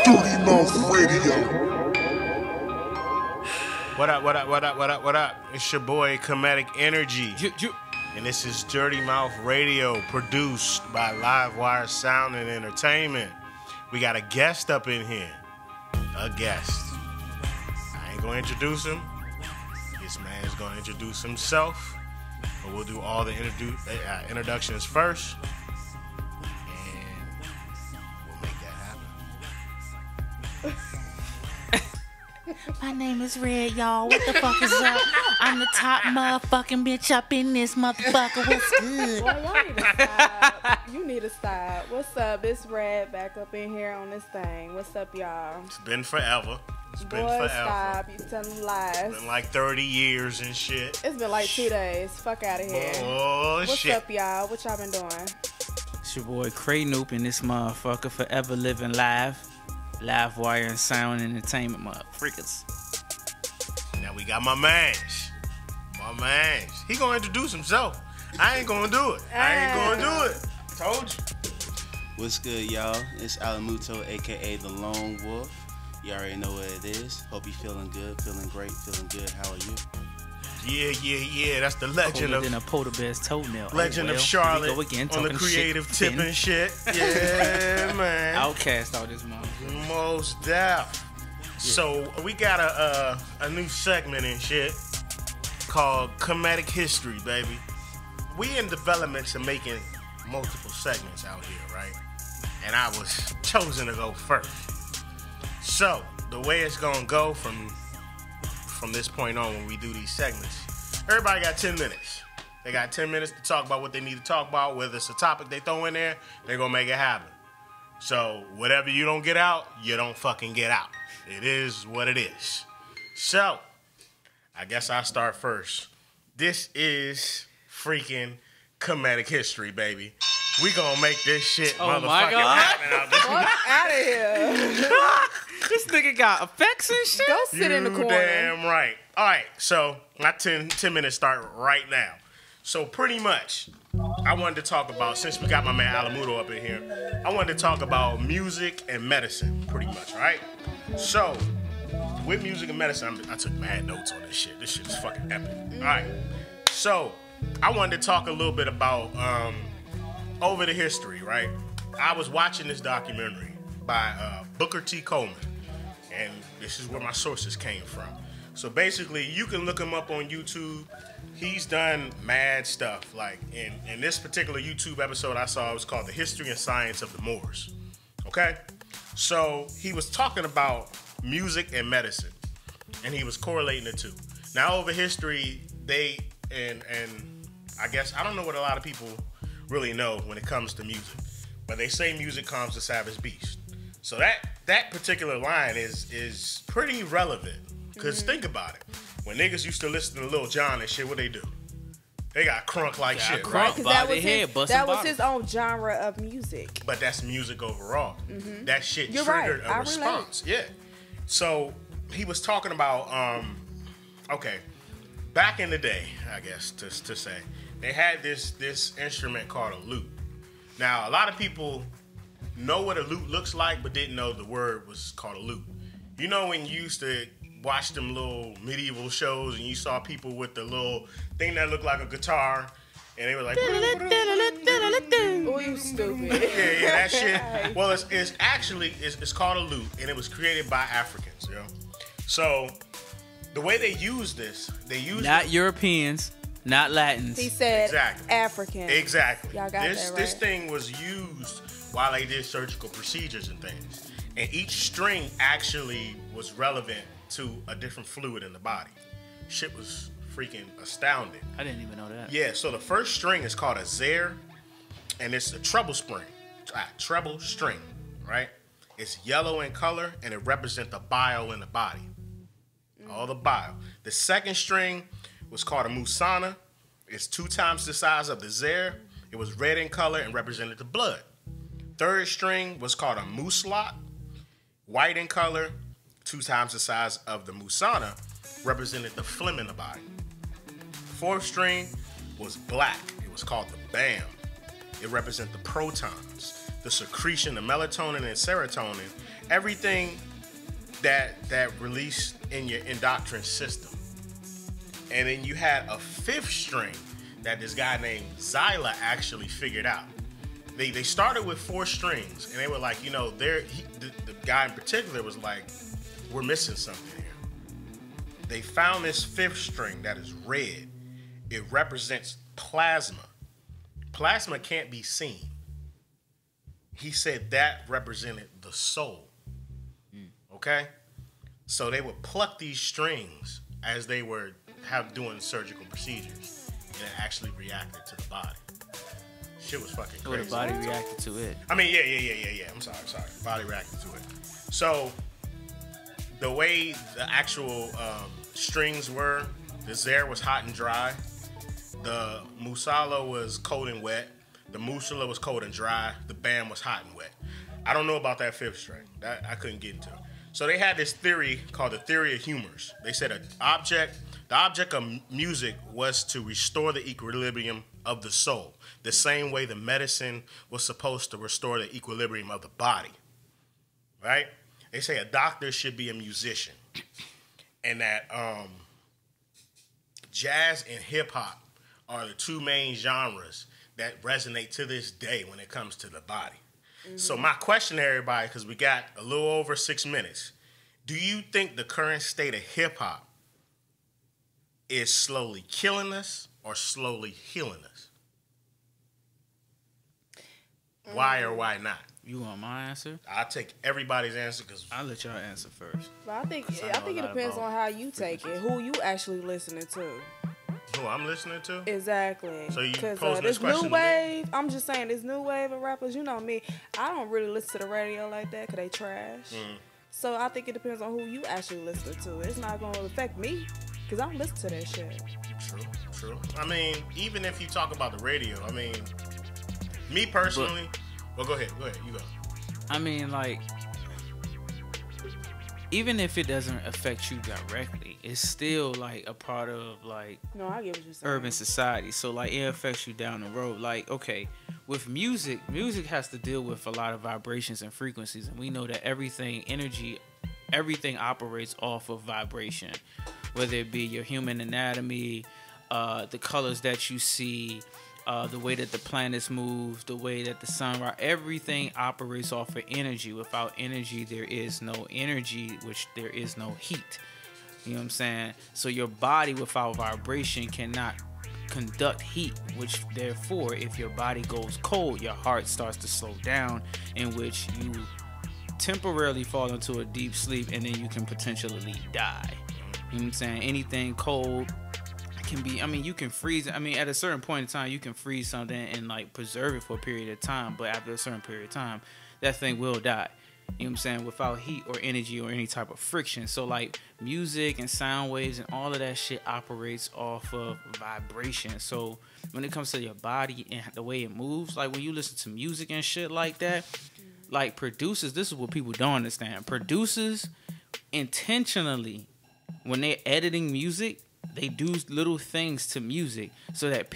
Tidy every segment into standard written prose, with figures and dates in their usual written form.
Dirty Mouth Radio. What up, what up, what up, what up, what up? It's your boy, Kemetic NRG. And this is Dirty Mouth Radio, produced by Livewire Sound and Entertainment. We got a guest up in here. A guest. I ain't gonna introduce him. This man's gonna introduce himself. But we'll do all the introductions first. And we'll make that happen. My name is Red, y'all. What the fuck is up? I'm the top motherfucking bitch up in this motherfucker. What's good? Boy, y'all need to stop. You need to stop. What's up? It's Red back up in here on this thing. What's up, y'all? It's been forever. It's been Boy, forever. stop. You telling lies. It's been like 30 years and shit. It's been like 2 days. Fuck out of here. Oh, What's shit. up, y'all? What y'all been doing? It's your boy Cray Noop in this motherfucker. Forever living live. Live wire and sound entertainment motherfuckers. Now we got my mans. My mans. He gonna introduce himself. I ain't gonna do it. I ain't gonna do it. Told you. What's good, y'all? It's Allamuto, aka the Lone Wolf. You already know what it is. Hope you feeling good, feeling great, feeling good. How are you? Yeah. That's the legend of a polar bear's toatoenail. Legend of Charlotte on the creative tip and shit. Yeah, man. Outcast all this month. Most deaf. Yeah. So we got a new segment and shit called Kemetic History, baby. We in development to making multiple segments out here, right? And I was chosen to go first. So the way it's gonna go from this point on when we do these segments, everybody got 10 minutes. They got 10 minutes to talk about what they need to talk about. Whether it's a topic they throw in there, they're gonna make it happen. So whatever you don't get out, you don't fucking get out. It is what it is. So I guess I'll start first. This is freaking Kemetic history, baby. We gonna make this shit motherfucking happen out there. Fuck out of here. This nigga got effects and shit. Go sit in the corner. Damn right. All right, so my 10 minutes start right now. So pretty much, I wanted to talk about, since we got my man Allamuto up in here, I wanted to talk about music and medicine, pretty much, right? So, with music and medicine, I took mad notes on this shit. This shit is fucking epic. All right, so I wanted to talk a little bit about over the history, right? I was watching this documentary by Booker T. Coleman, and this is where my sources came from. So basically, you can look him up on YouTube. He's done mad stuff. Like in this particular YouTube episode I saw, it was called The History and Science of the Moors. Okay? So he was talking about music and medicine, and he was correlating the two. Now over history, they and I guess I don't know what a lot of people really know when it comes to music, but they say music calms the savage beast. So that particular line is pretty relevant. Cause think about it. When niggas used to listen to Lil Jon and shit, what they do? They got crunk like shit, right? Because that was his own genre of music. But that's music overall. That shit You're triggered right. a response. Yeah. So he was talking about okay, back in the day, I guess to say, they had this instrument called a lute. Now a lot of people know what a lute looks like, but didn't know the word was called a lute. You know when you used to watch them little medieval shows and you saw people with the little thing that looked like a guitar and they were like, oh, you stupid. yeah, that shit. Well, it's actually called a lute, and it was created by Africans, you know. So the way they use this, not Europeans, not Latins. He said exactly. African. Exactly. Y'all got that right. This thing was used while they did surgical procedures and things, and each string actually was relevant to a different fluid in the body. Shit was freaking astounding. I didn't even know that. Yeah, so the first string is called a zaire, and it's a treble string. Treble string, right? It's yellow in color, and it represents the bile in the body. All the bile. The second string was called a musana. It's 2 times the size of the zaire. It was red in color and represented the blood. Third string was called a muslot, white in color, 2 times the size of the musana, represented the phlegm in the body. Fourth string was black. It was called the bam. It represented the protons, the secretion of melatonin and serotonin, everything that released in your endocrine system. And then you had a fifth string that this guy named Zyla actually figured out. They started with 4 strings, and they were like, the guy in particular was like, we're missing something here. They found this 5th string that is red. It represents plasma. Plasma can't be seen. He said that represented the soul. Okay? So they would pluck these strings as they were doing surgical procedures, and it actually reacted to the body. Shit was fucking crazy. Or the body reacted to it. I mean, yeah. I'm sorry. Body reacted to it. So the way the actual strings were, the Zer was hot and dry. The Musala was cold and wet. The Musala was cold and dry. The Bam was hot and wet. I don't know about that 5th string. That I couldn't get into. So they had this theory called the theory of humors. They said the object of music was to restore the equilibrium of the soul, the same way the medicine was supposed to restore the equilibrium of the body. Right? They say a doctor should be a musician, and that jazz and hip hop are the 2 main genres that resonate to this day when it comes to the body. Mm-hmm. So my question to everybody, because we got a little over 6 minutes, do you think the current state of hip hop is slowly killing us or slowly healing us? Why or why not? You want my answer? I'll take everybody's answer because I'll let y'all answer first. But I think it depends on how you take it, who you actually listening to. Who I'm listening to? Exactly. So you Because posing this this question new wave, I'm just saying, this new wave of rappers, you know me, I don't really listen to the radio like that because they trash. So I think it depends on who you actually listen to. It's not going to affect me because I don't listen to that shit. True. I mean, even if you talk about the radio, I mean, me personally, well, go ahead, you go. I mean, like, even if it doesn't affect you directly, it's still like a part of like No, I get what you're saying. urban society. So like it affects you down the road. Like, okay, with music has to deal with a lot of vibrations and frequencies, and we know that everything operates off of vibration, whether it be your human anatomy, the colors that you see, the way that the planets move, the way that the sun rises, everything operates off of energy. Without energy, there is no energy, which there is no heat. You know what I'm saying? So your body without vibration cannot conduct heat, which therefore, if your body goes cold, your heart starts to slow down, in which you temporarily fall into a deep sleep, and then you can potentially die. You know what I'm saying? Anything cold can be, I mean, you can freeze it. I mean, at a certain point in time, you can freeze something and like preserve it for a period of time, but after a certain period of time, that thing will die. You know what I'm saying? Without heat or energy or any type of friction. So like music and sound waves and all of that shit operates off of vibration. So when it comes to your body and the way it moves, like when you listen to music and shit like that, like producers, this is what people don't understand. Producers intentionally, when they're editing music, they do little things to music so that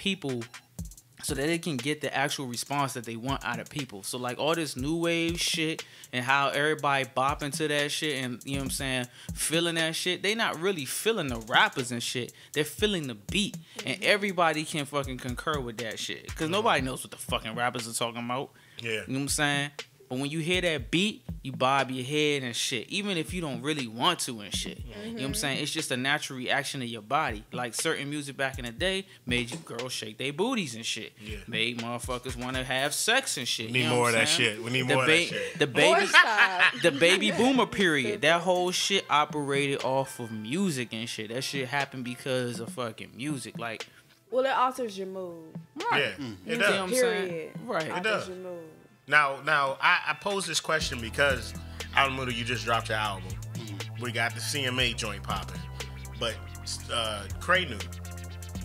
they can get the actual response that they want out of people. So like all this new wave shit and how everybody bopping to that shit and, you know what I'm saying, feeling that shit, they not really feeling the rappers and shit. They're feeling the beat. And everybody can fucking concur with that shit. Because nobody knows what the fucking rappers are talking about. Yeah. You know what I'm saying? But when you hear that beat, you bob your head and shit. Even if you don't really want to and shit. You know what I'm saying? It's just a natural reaction of your body. Like certain music back in the day made you girls shake their booties and shit. Yeah. Made motherfuckers want to have sex and shit. We need you know more what of I'm that saying? shit. We need more of that shit. The baby boomer period. That whole shit operated off of music and shit. That shit happened because of fucking music. Like, Well, it alters your mood. right. Yeah, it You know what does. I'm saying? Period. Right. It Alters does. your mood. Now, I pose this question because Allamuto, you just dropped your album. We got the CMA joint popping, but Kraynu,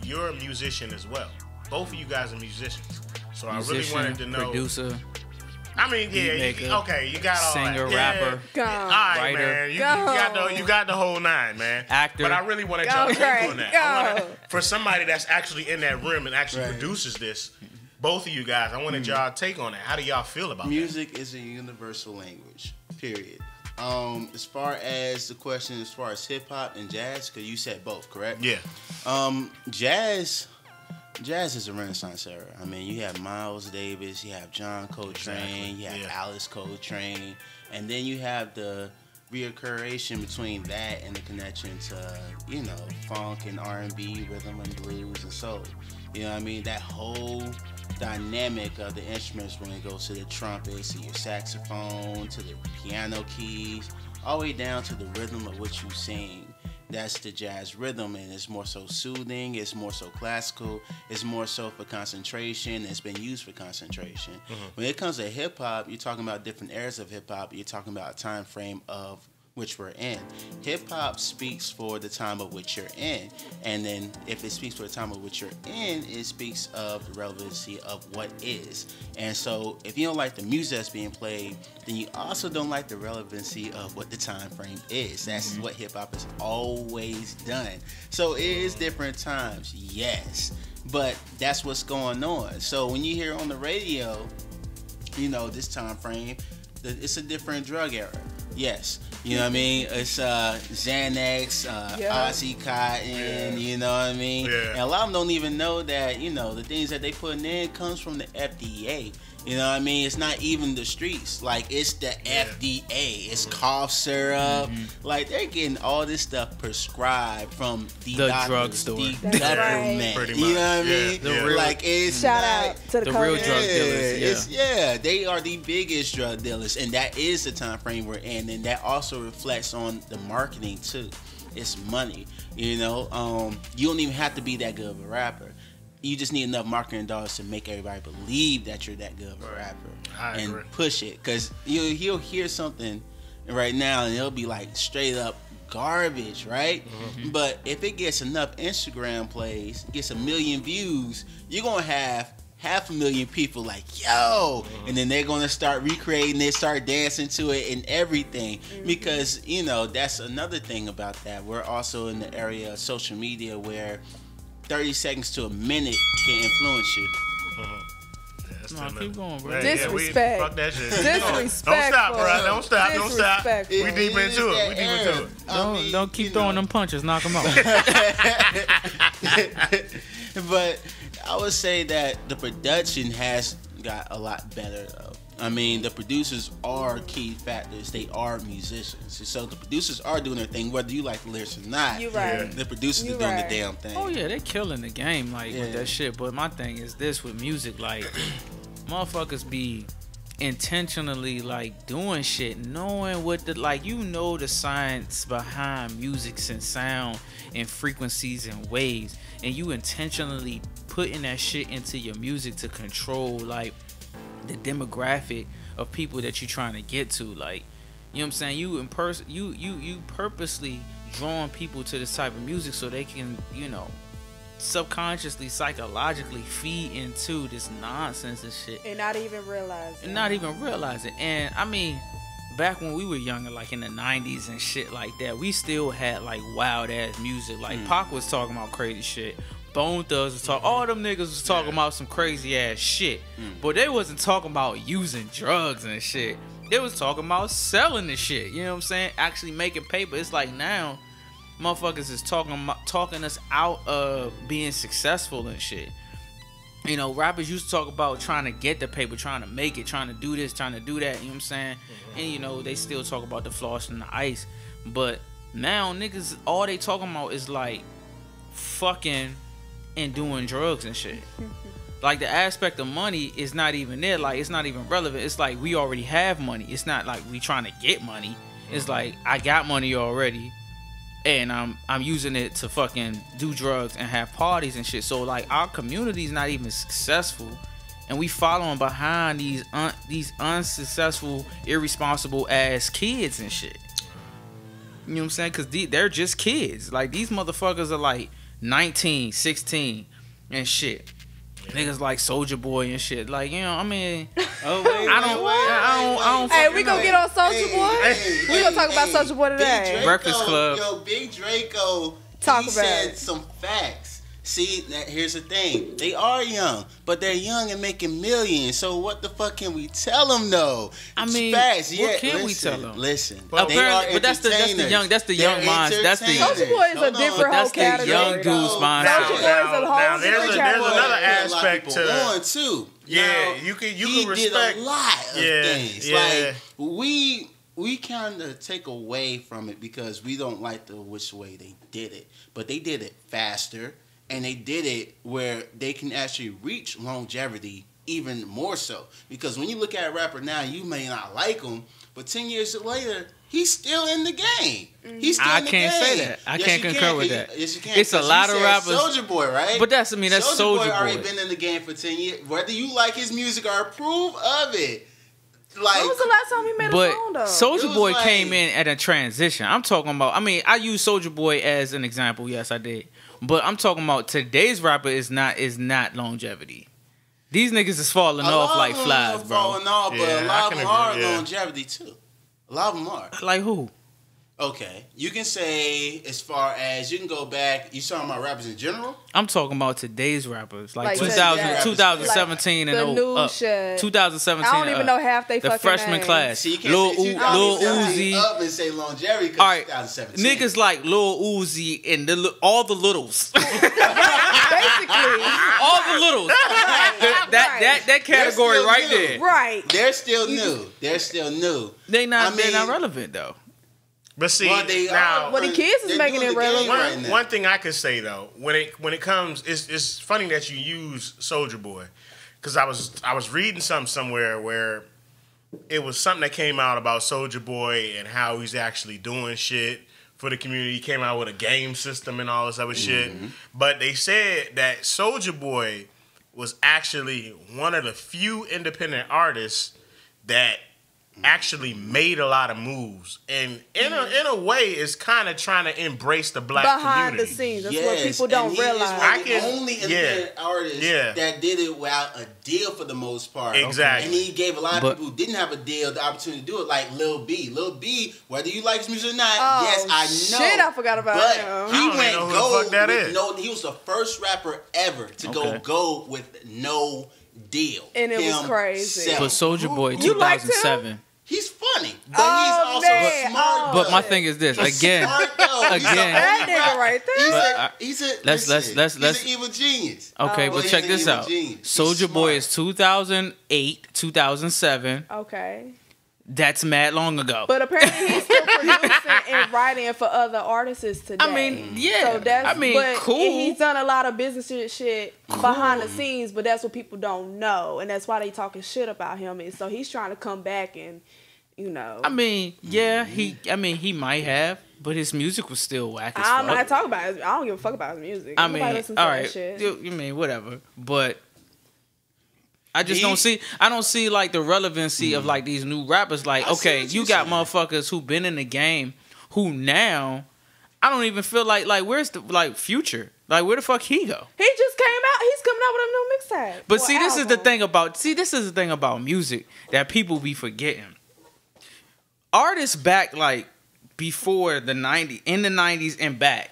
you're a musician as well. Both of you guys are musicians, so Musician, I really wanted to know. producer, I mean, yeah, beatmaker, okay, you got all singer, that. rapper, Go. All right, writer. man, you Go. got the whole nine, man. Actor. But I really wanted Go, y'all take Craig, on that. go. I wanted, for somebody that's actually in that room and actually Right. produces this, both of you guys, I wanted y'all take on that. How do y'all feel about Music is a universal language, period. As far as the question, as far as hip hop and jazz, because you said both, correct? Yeah. Jazz is a Renaissance era. I mean, you have Miles Davis, you have John Coltrane, you have Alice Coltrane, and then you have the reoccurration between that and the connection to, you know, funk and R&B, rhythm and blues and soul. You know what I mean? That whole dynamic of the instruments, when it goes to the trumpets, to your saxophone, to the piano keys, all the way down to the rhythm of what you sing. That's the jazz rhythm, and it's more so soothing, it's more so classical, it's more so for concentration, it's been used for concentration. When it comes to hip hop, you're talking about different eras of hip hop, you're talking about a time frame of which we're in. Hip hop speaks for the time of which you're in, and then if it speaks for the time of which you're in, it speaks of the relevancy of what is. And so if you don't like the music that's being played, then you also don't like the relevancy of what the time frame is. That's what hip hop has always done. So it is different times, yes, but that's what's going on. So when you hear on the radio, you know, this time frame, it's a different drug era. Yes, you know what I mean? It's Xanax, Oxycontin, you know what I mean? Yeah. And a lot of them don't even know that, you know, the things that they putting in comes from the FDA. You know what I mean? It's not even the streets. Like, it's the FDA. It's cough syrup. Like, they're getting all this stuff prescribed from the doctors, drugstore. the That's government. right. Pretty You know much. what I Yeah. mean? The real- Like, it's Shout not, out to the real COVID. drug dealers. they are the biggest drug dealers, and that is the time frame we're in, and that also reflects on the marketing too. It's money, you know. You don't even have to be that good of a rapper. You just need enough marketing dollars to make everybody believe that you're that good of a rapper I and agree. push it. Because he'll hear something right now and it'll be like straight up garbage, right? But if it gets enough Instagram plays, gets 1 million views, you're gonna have 500,000 people like, yo, and then they're gonna start recreating it, start dancing to it and everything. Because, you know, that's another thing about that. We're also in the area of social media where 30 seconds to a minute can influence you. That's No, keep going, bro. Disrespect. Fuck that shit. Disrespectful. Don't stop, bro. Don't stop. Don't stop. Disrespectful. We deep into it. We deep into it. Don't keep throwing them punches. Knock them out. But I would say that the production has got a lot better though. I mean, the producers are key factors. They are musicians. So the producers are doing their thing, whether you like the lyrics or not. You right. The producers You are doing right. the damn thing. Oh yeah, they killing the game like with Yeah. that shit. But my thing is this with music, like motherfuckers be intentionally like doing shit, knowing what the like you know the science behind music and sound and frequencies and waves, and you intentionally putting that shit into your music to control like the demographic of people that you're trying to get to. Like, you know what I'm saying? You purposely drawing people to this type of music so they can, you know, subconsciously, psychologically feed into this nonsense and shit. And not even realize it. And not even realize it. And I mean, back when we were younger, like in the 90s and shit like that, we still had like wild ass music. Like Pac was talking about crazy shit. Bone Thugs was talking, all them niggas was talking about some crazy ass shit. But they wasn't talking about using drugs and shit. They was talking about selling the shit. You know what I'm saying? Actually making paper. It's like now, motherfuckers is talking us out of being successful and shit. You know, rappers used to talk about trying to get the paper, trying to make it, trying to do this, trying to do that. You know what I'm saying? And you know, they still talk about the floss and the ice. But now niggas, all they talking about is like fucking and doing drugs and shit. Like the aspect of money is not even there. Like it's not even relevant. It's like we already have money. It's not like we trying to get money. It's like I got money already, and I'm using it to fucking do drugs and have parties and shit. So like our community's not even successful, and we following behind these unsuccessful, irresponsible ass kids and shit. You know what I'm saying? Cause they're just kids. Like these motherfuckers are like 19, 16 and shit. Niggas like Soulja Boy and shit. Like, you know, I mean, I don't Hey, we gonna get on Soulja Boy? We gonna talk about Soulja Boy today. Breakfast Club. Yo, Big Draco. Talk he about said it. some facts See, here's the thing. They are young, but they're young and making millions. So what the fuck can we tell them though? I mean, facts. what can we tell them? Listen, but that's the young minds. That's the Soulja Boy is a different whole category. Young dude's mindset. Soulja Boy is a whole now different there's category. another aspect to that too. Yeah, now, you can he respect did a lot of things. Yeah. Like we kind of take away from it because we don't like the which way they did it, but they did it faster. And they did it where they can actually reach longevity even more so. Because when you look at a rapper now, you may not like him, but 10 years later, he's still in the game. He's still in the game. I can't say that. I can't concur with that. Yes, you can. It's a lot of rappers. Soulja Boy, right? But that's Soulja Boy. Already been in the game for 10 years. Whether you like his music or approve of it. Like, when was the last time he made a song though? Soulja Boy came in at a transition. I'm talking about. I mean, I use Soulja Boy as an example. Yes, I did. But I'm talking about today's rapper is not longevity. These niggas is falling off like flies, bro. Falling off, but a lot of them are longevity too. A lot of them are. Like who? Okay, you can say as far as you can go back. You talking about rappers in general? I'm talking about today's rappers, like 2017 like and the new shit. 2017. I don't even know half they the fucking freshman names. Class. See, you Lil Uzi. Uzi. Up and say longevity. All right, 2017. niggas like Lil Uzi and all the littles. Basically, all the littles. That category right there. Right. They're still new. They're still new. They're not relevant though. But see, now, the kids is making it relevant. One thing I could say though, when it comes, it's funny that you use Soulja Boy, because I was reading something somewhere where it was something that came out about Soulja Boy and how he's actually doing shit for the community. He came out with a game system and all this other shit, but they said that Soulja Boy was actually one of the few independent artists that actually made a lot of moves, and in a way is kind of trying to embrace the black behind community. the scenes. That's what people don't realize. The only independent artist that did it without a deal for the most part. Exactly. And he gave a lot of people who didn't have a deal the opportunity to do it, like Lil B. Lil B, whether you like his music or not, yes, I know. Shit, I forgot about him. He went gold with no. He was the first rapper ever to go gold with no deal. And it was crazy. But Soulja Boy 2007. He's funny, but he's also smart. But my thing is this again. That nigga right there. He's an evil genius. Okay, but check this out. Soulja Boy is 2008, 2007. Okay. That's mad long ago. But apparently he's still producing and writing for other artists today. I mean, yeah. So that's, but cool. He's done a lot of business shit behind the scenes, but that's what people don't know, and that's why they talking shit about him. And so he's trying to come back and, you know. I mean, yeah, he might have, but his music was still whack as fuck. I'm not talking about it. I don't give a fuck about his music. I mean, all right, that shit. You mean whatever, but I just don't see like the relevancy of like these new rappers. Like, okay, you got motherfuckers who been in the game who now I don't even feel like where's the Future? Like, where the fuck he go? He just came out. He's coming out with a new mixtape. But see, this is the thing about music that people be forgetting. Artists back like before the 90s, in the 90s and back,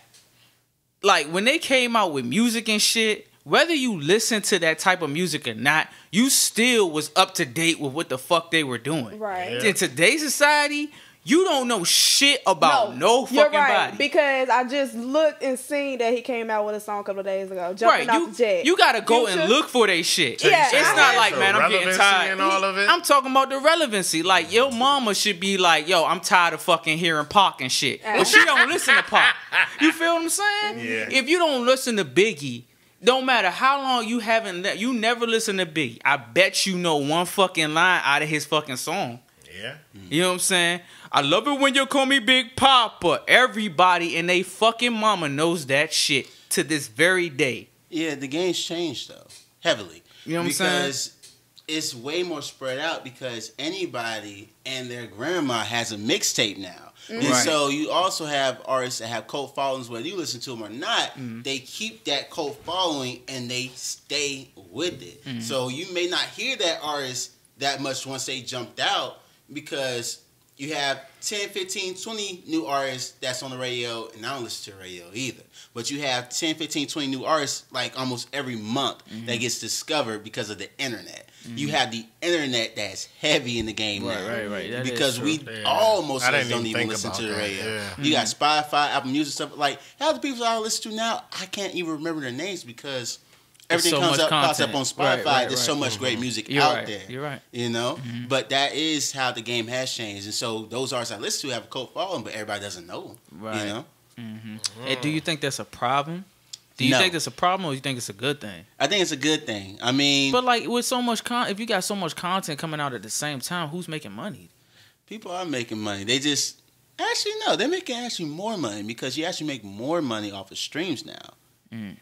like when they came out with music and shit, whether you listen to that type of music or not, you still was up to date with what the fuck they were doing. Right. In today's society, you don't know shit about no fucking body. Because I just looked and seen that he came out with a song a couple of days ago, Jumping Off the Jet. You gotta go and look for they shit. Yeah, it's not like, man, I'm getting tired. And all of it. I'm talking about the relevancy. Like, your mama should be like, yo, I'm tired of fucking hearing Pac and shit. But she don't listen to Pac. You feel what I'm saying? Yeah. If you don't listen to Biggie, don't matter how long you you never listen to Biggie, I bet you know one fucking line out of his fucking song. Yeah. You know what I'm saying? I love it when you call me Big Papa. Everybody and they fucking mama knows that shit to this very day. Yeah, the game's changed though, heavily. You know what I'm saying? Because it's way more spread out because anybody and their grandma has a mixtape now. And so you also have artists that have cult followings, whether you listen to them or not, they keep that cult following and they stay with it. So you may not hear that artist that much once they jumped out because you have 10, 15, 20 new artists that's on the radio, and I don't listen to the radio either. But you have 10, 15, 20 new artists like almost every month that gets discovered because of the internet. You have the internet that's heavy in the game now. Right. That because we almost don't even listen to the radio. Yeah. You got Spotify, Apple Music, stuff like half the people I listen to now, I can't even remember their names because everything so pops up on Spotify. Right, There's so much great music You're out right. there. You're right. You know? But that is how the game has changed. And so those artists I listen to have a cult following, but everybody doesn't know them. Right. You know? And do you think that's a problem? Do you think that's a problem, or you think it's a good thing? I think it's a good thing. I mean, But like with so much if you got so much content coming out at the same time, who's making money? people are making money. They just actually no, they're making actually more money because you actually make more money off of streams now.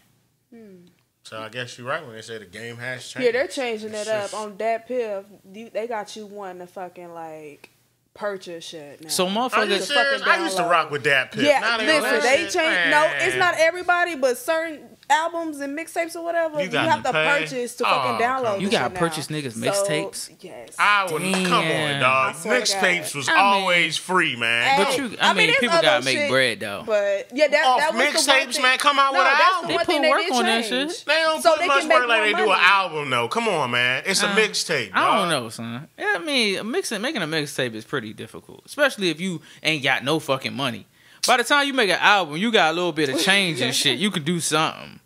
So I guess you're right when they say the game has changed. Yeah, they're changing It's it up just- on that pill. They got you wanting to fucking like purchase shit now. So Are you motherfuckers, serious? I used to rock with that pip. Yeah, Now they listen, on they that shit. changed. No, it's Man. not everybody, but certain albums and mixtapes or whatever, You you, got have to to pay? purchase to Oh, fucking come download. on. You the gotta shit purchase now. niggas' So, mixtapes? Yes. I would come on, Damn. dog. I swear to Mixtapes God. was I mean- always free, man. but Hey, you, I mean, there's people other gotta make shit, bread though. But yeah, that Off was the one mixtapes, thing. man, come out with an that's the album. one They thing put work did on that change. shit. They don't So put they much can make work like more they do an money. album, though. Come on, man. It's a mixtape. I don't dog. know, son. Yeah, I mean, making a mixtape is pretty difficult, especially if you ain't got no fucking money. By the time you make an album, you got a little bit of change and shit. You can do something.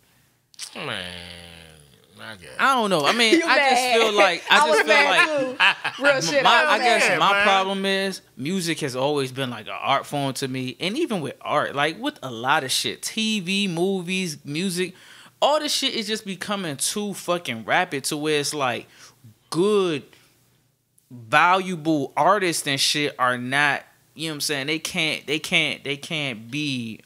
Man, I guess. I don't know. I mean, You I just mad. feel like I was mad too. Real shit. I guess mad, my man. problem is music has always been like an art form to me, and even with art, like with a lot of shit, TV, movies, music, all this shit is just becoming too fucking rapid to where it's like good, valuable artists and shit are not. You know what I'm saying? They can't be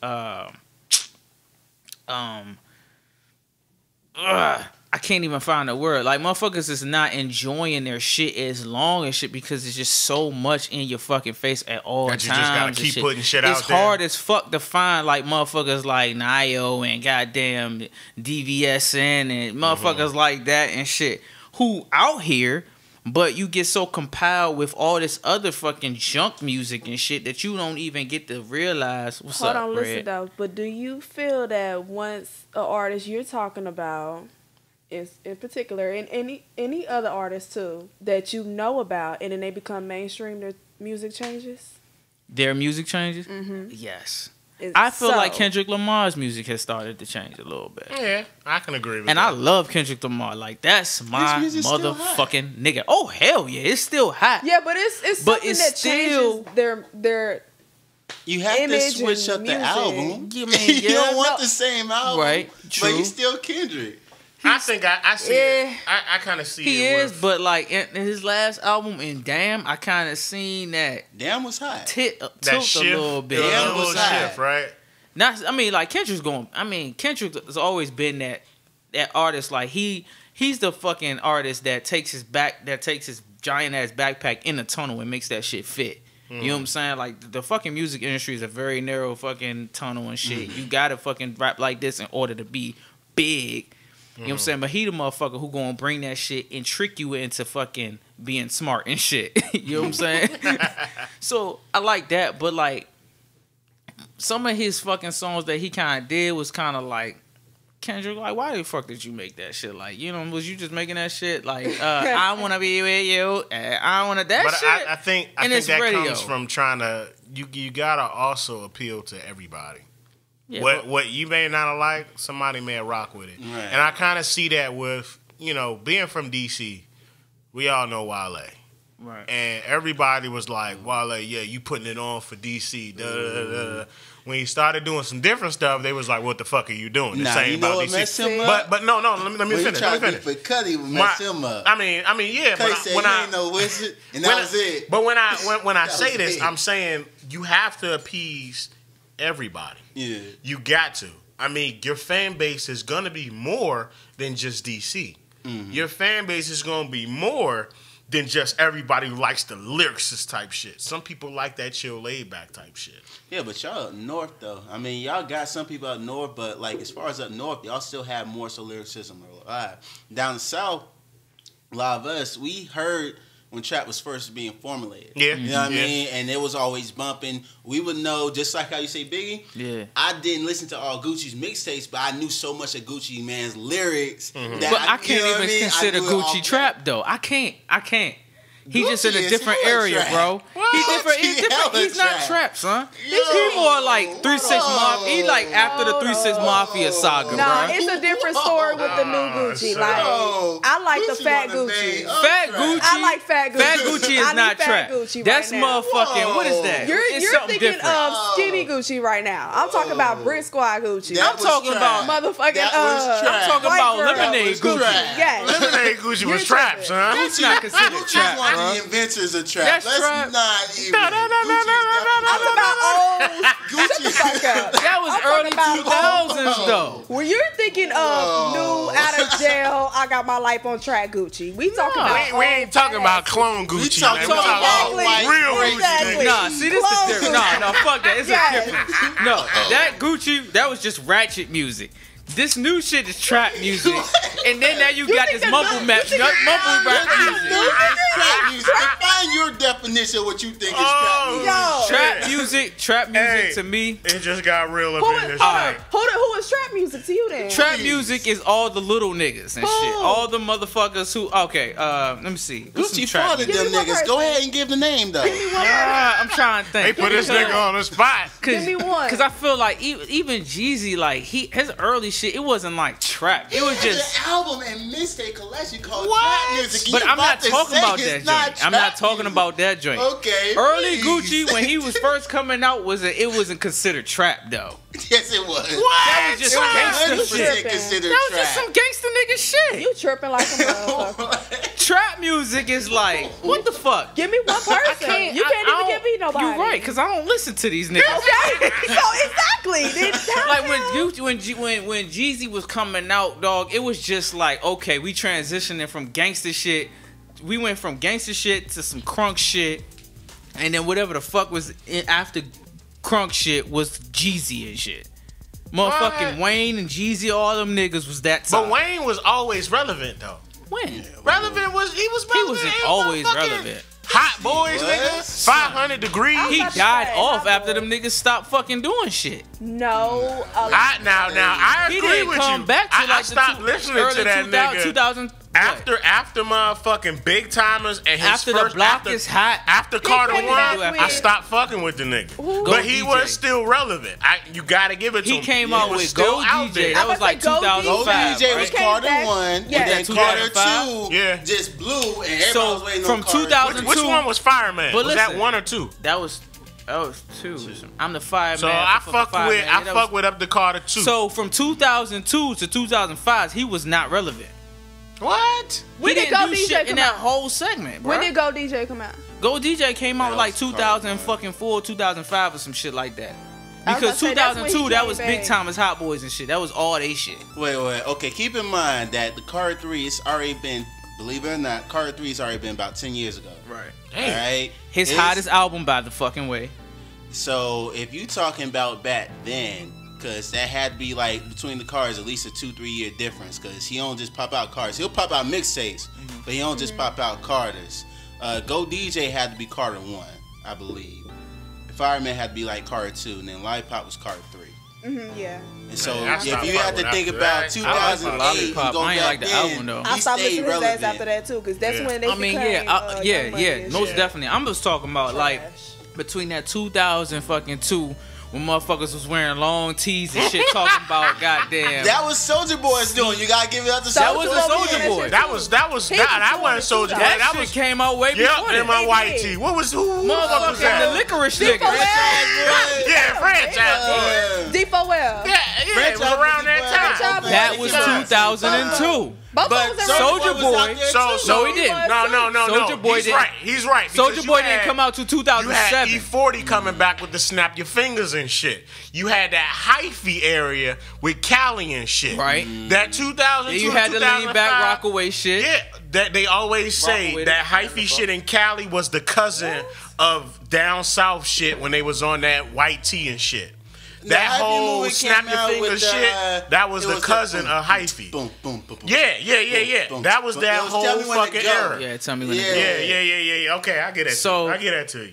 I can't even find a word. Like motherfuckers is not enjoying their shit as long as shit because it's just so much in your fucking face at all That times. you just gotta and keep shit. putting shit It's out there. hard as fuck to find like motherfuckers like Nio and goddamn DVSN and motherfuckers like that and shit who out here. But you get so compiled with all this other fucking junk music and shit that you don't even get to realize what's Hold up, on, Red. listen though. But do you feel that once an artist you're talking about, is in particular, and any other artist too, that you know about, and then they become mainstream, their music changes? Their music changes? Mm-hmm. Yes. I feel like Kendrick Lamar's music has started to change a little bit. Yeah, I can agree with And that. I love Kendrick Lamar. Like, that's my music's still motherfucking nigga. Oh, hell yeah. It's still hot. Yeah, but it's But something it's that still- changes their You have to image switch and up the music. album. You mean, you yeah, don't want no. the same album, Right, But true. he's still Kendrick. I think I see Yeah. it. I kind of see He it. is, with, but like in his last album in Damn, I kind of seen that Damn was hot. tilt that a shift, little bit. the Yeah, little was hot. shift, right? Not, I mean, like Kendrick has always been that artist. Like he's the fucking artist that takes his giant ass backpack in the tunnel and makes that shit fit. You know what I'm saying? Like the fucking music industry is a very narrow fucking tunnel and shit. You gotta fucking rap like this in order to be big. You know what I'm saying? But he the motherfucker who gonna bring that shit and trick you into fucking being smart and shit. You know what I'm saying? So I like that, but like some of his fucking songs that he kind of did was kind of like, Kendrick, like, why the fuck did you make that shit? Like, you know, was you just making that shit? Like, I want to be with you. I want to that But shit. I think and it's that radio. comes from trying to you gotta also appeal to everybody. Yeah, What you may not have liked, somebody may rock with it. Right. And I kind of see that with being from DC. We all know Wale. right. And everybody was like, Wale, yeah, you putting it on for DC. Duh, duh, duh, duh. When he started doing some different stuff, they was like, what the fuck are you doing? The Nah, same you know about what DC. messed him up? But no, let me When finish. he Let tried me to finish. be for Cuddy, messed him up. I mean, yeah, Cuddy but said when he I ain't no wizard, and when that was it. But when I That say was this, it. I'm saying you have to appease everybody. Yeah. You got to. I mean, your fan base is gonna be more than just DC. Mm-hmm. Your fan base is gonna be more than just everybody who likes the lyricist type shit. Some people like that chill, laid back type shit. Yeah, but y'all up north though. I mean, y'all got some people up north, but like as far as up north, y'all still have more so lyricism alive. Down south, a lot of us we heard when trap was first being formulated. Yeah. You know what I mean? And it was always bumping. We would know, just like how you say Biggie. Yeah. I didn't listen to all Gucci's mixtapes, but I knew so much of Gucci Man's lyrics that But I can't you know even consider Gucci trap though. I can't. He's just in a Gucci different is hella area, trap. bro. He's different. He's Gucci different. hella He's not trap. trap, son. Yo. He's more like 3-6 Mafia. He like after the 3-6 Mafia saga, No, bro. it's a different story with the new Gucci. so- Like, I like the Gucci fat wanna Gucci. be Fat trap. Gucci. I like fat Gucci. Fat Gucci I is need not fat trap. Gucci That's right now. motherfucking. What is that? You're It's something thinking different. of skinny Gucci right now. I'm talking about Brick Squad Gucci. That I'm was talking trap. about motherfucking, That was trap. I'm talking white about girl. lemonade That was Gucci. trap. Yes. Lemonade Gucci was You're trap, tripping. son. That's not considered Gucci's trap, one of bro. the inventors of trap. That's Let's trap. not even. No, no, no, no, no, no, no, I'm talking about old. Shut the fuck up. That was I'm early talking about 2000s though. When you're thinking of new out of jail, I got my life on track Gucci. We talking about We ain't talking about clone We Gucci. talking man. We about talking white real Exactly. Gucci. Nah, see this Clone is different. No, fuck that. It's Yes. a difference. No, that Gucci, that was just ratchet music. This new shit is trap music, and then now you got think this that mumble new- rap, you think mumble rap music. Trap music. Define your definition of what you think is Oh, trap music. Yo. Trap music Hey. to me. It just got real up Who in is, this. hold Alright. on. Who is trap music to you then? Trap music is all the little niggas and shit. Who? All the motherfuckers who. Okay, let me see. What's some Gucci trap fathered music? them Give me one niggas. Go person. ahead and give the name though. I'm trying to They think. put this nigga on the spot. Give me one. Because I feel like even Jeezy, like his early shit, it wasn't like trap. It was just. an album and mixtape collection called What? Trap Music. But You I'm about not to talking say about it's that joint. I'm trap not talking music. about that joint. Okay. Early please. Gucci, when he was first coming out, it wasn't considered trap though. Yes, it was. That was just It was gangster 100% shit. considered That was trap. just some gangster nigga shit. You tripping like a motherfucker. Trap music is like, what the fuck? Give me one person. You can't even give me nobody. You're right, because I don't listen to these niggas. Okay. So exactly. Then Like when Jeezy was coming out, dog, it was just like, okay, we transitioning from gangster shit. We went from gangster shit to some crunk shit, and then whatever the fuck was after crunk shit was Jeezy and shit. Motherfucking Wayne and Jeezy, all them niggas was that time. But Wayne was always relevant though. When? Relevant was he was He relevant. wasn't in always motherfucking relevant. Hot Boys, nigga. 500 degrees. He about to died say, off my after boy. them niggas stopped fucking doing shit. no. Now I He agree didn't with come you. back to I like stopped the listening early to that 2000, nigga 2000 after motherfucking Big Timers and his After the first block after, is hot. After Carter came One, back I with- stopped fucking with the nigga. Who? But he Go was DJ. still relevant. You gotta give it to He him. came He out was with still Go out DJ. there. That was like Go DJ. Go 2005. DJ was right? came Carter back- 1, yeah. and then 2005? Carter 2 Yeah. just blew, and everybody So, was waiting from on Carter 2000 Which one was Fireman? But Was that listen. 1 or 2? That was two. I'm the fireman. So I fuck with up to Carter 2. So from 2002 to 2005, he was not relevant. what? When he did didn't Go do DJ shit in come that out? whole segment, bro. When did Go DJ come out? Go DJ came out That like was Carter 2004, 2005 or some shit like that. I was Because about to say, that's when he 2002, that came was back. Big Timers, Hot Boys and shit. That was all they shit. Wait. Okay, keep in mind that the Carter 3 has already been, believe it or not, Carter 3 has already been about 10 years ago. Right. Damn. All right? His It's- hottest album, by the fucking way. So if you talking about back then, because that had to be like between the cars at least a 2-3 year difference, because he don't just pop out cars. He'll pop out mixtapes, but he don't just pop out Carters. Go DJ had to be Carter 1, I believe. Fireman had to be like Carter 2, and then Lollipop was Carter 3. Yeah. And so Man, I if stopped you had fucking to think after about that. 2008 Lollipop. and go I ain't back like the then, album, though. I he stopped stayed listening to his relevant. ass after that too, because that's Yeah. when they I mean, became, yeah, Young Money and most shit. definitely. I'm just talking about like Trash. between that 2002 when motherfuckers was wearing long tees and shit, talking about goddamn. That was Soulja Boy's doing. You gotta give it up to That Soulja was Boy. the Soulja Boy. That was He that was wasn't Soldier Boy. That That shit was came out way yep, before in my that. white did. tee. Who was Motherfucking the that? licorice Franchise nigga. boy. Yeah, franchise. D4L. Yeah, it was around that Franchise time. boy. That was 2002. Both But of them Soulja was Boy- out there So, too. No, he didn't. No. Soulja Boy He's didn't. right. He's right. because Soulja you Boy had- didn't come out till You had 2007. E40 coming back with the snap your fingers and shit. You had that hyphy area with Cali and shit. Right. That 2002, Then you had the lean back, 2005 rock away shit. Yeah, that they always say Rockaway, that whatever the hyphy fuck. shit in Cali was the cousin of down south shit when they was on that white tee and shit. that Hyphy whole movie snap came your out finger with, shit, that was it the was cousin the of Hyphy. Boom, boom, boom, boom. Yeah. Boom, That was boom. that It was whole Tell Me When to fucking Go. era. Yeah, tell me when. Yeah. Okay, I get that. So- I get that to you.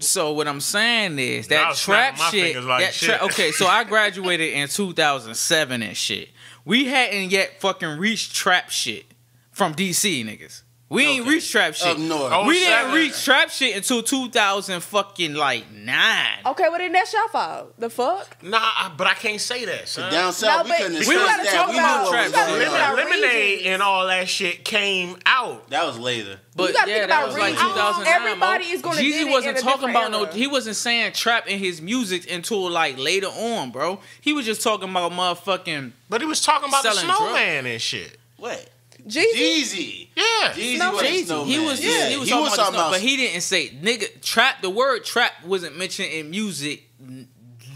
So what I'm saying is I that was trap snapping my shit. fingers like shit. Okay, so I graduated in 2007 and shit. We hadn't yet fucking reached trap shit from DC niggas. We ain't reached trap shit. Up north. Oh, We didn't 07. reach trap shit until 2000 fucking like 9. Okay, well then that's your fault. The fuck? Nah, but I can't say that, son. Down south, we but couldn't we discuss gotta that. talk We knew about- what we was gotta going think on. about Lemonade regions. and all that shit came out. That was later. But You gotta yeah, think that about was like regions. 2009. Everybody is gonna get Jeezy it wasn't in a talking different about era. he wasn't saying trap in his music until like later on, bro. He was just talking about motherfucking. But he was talking about the Selling snowman and shit. What? Jeezy? Jeezy. Yeah. Jeezy No, was a Jeezy. snowman. He was yeah, he was talking about, but he didn't say nigga trap. The word trap wasn't mentioned in music.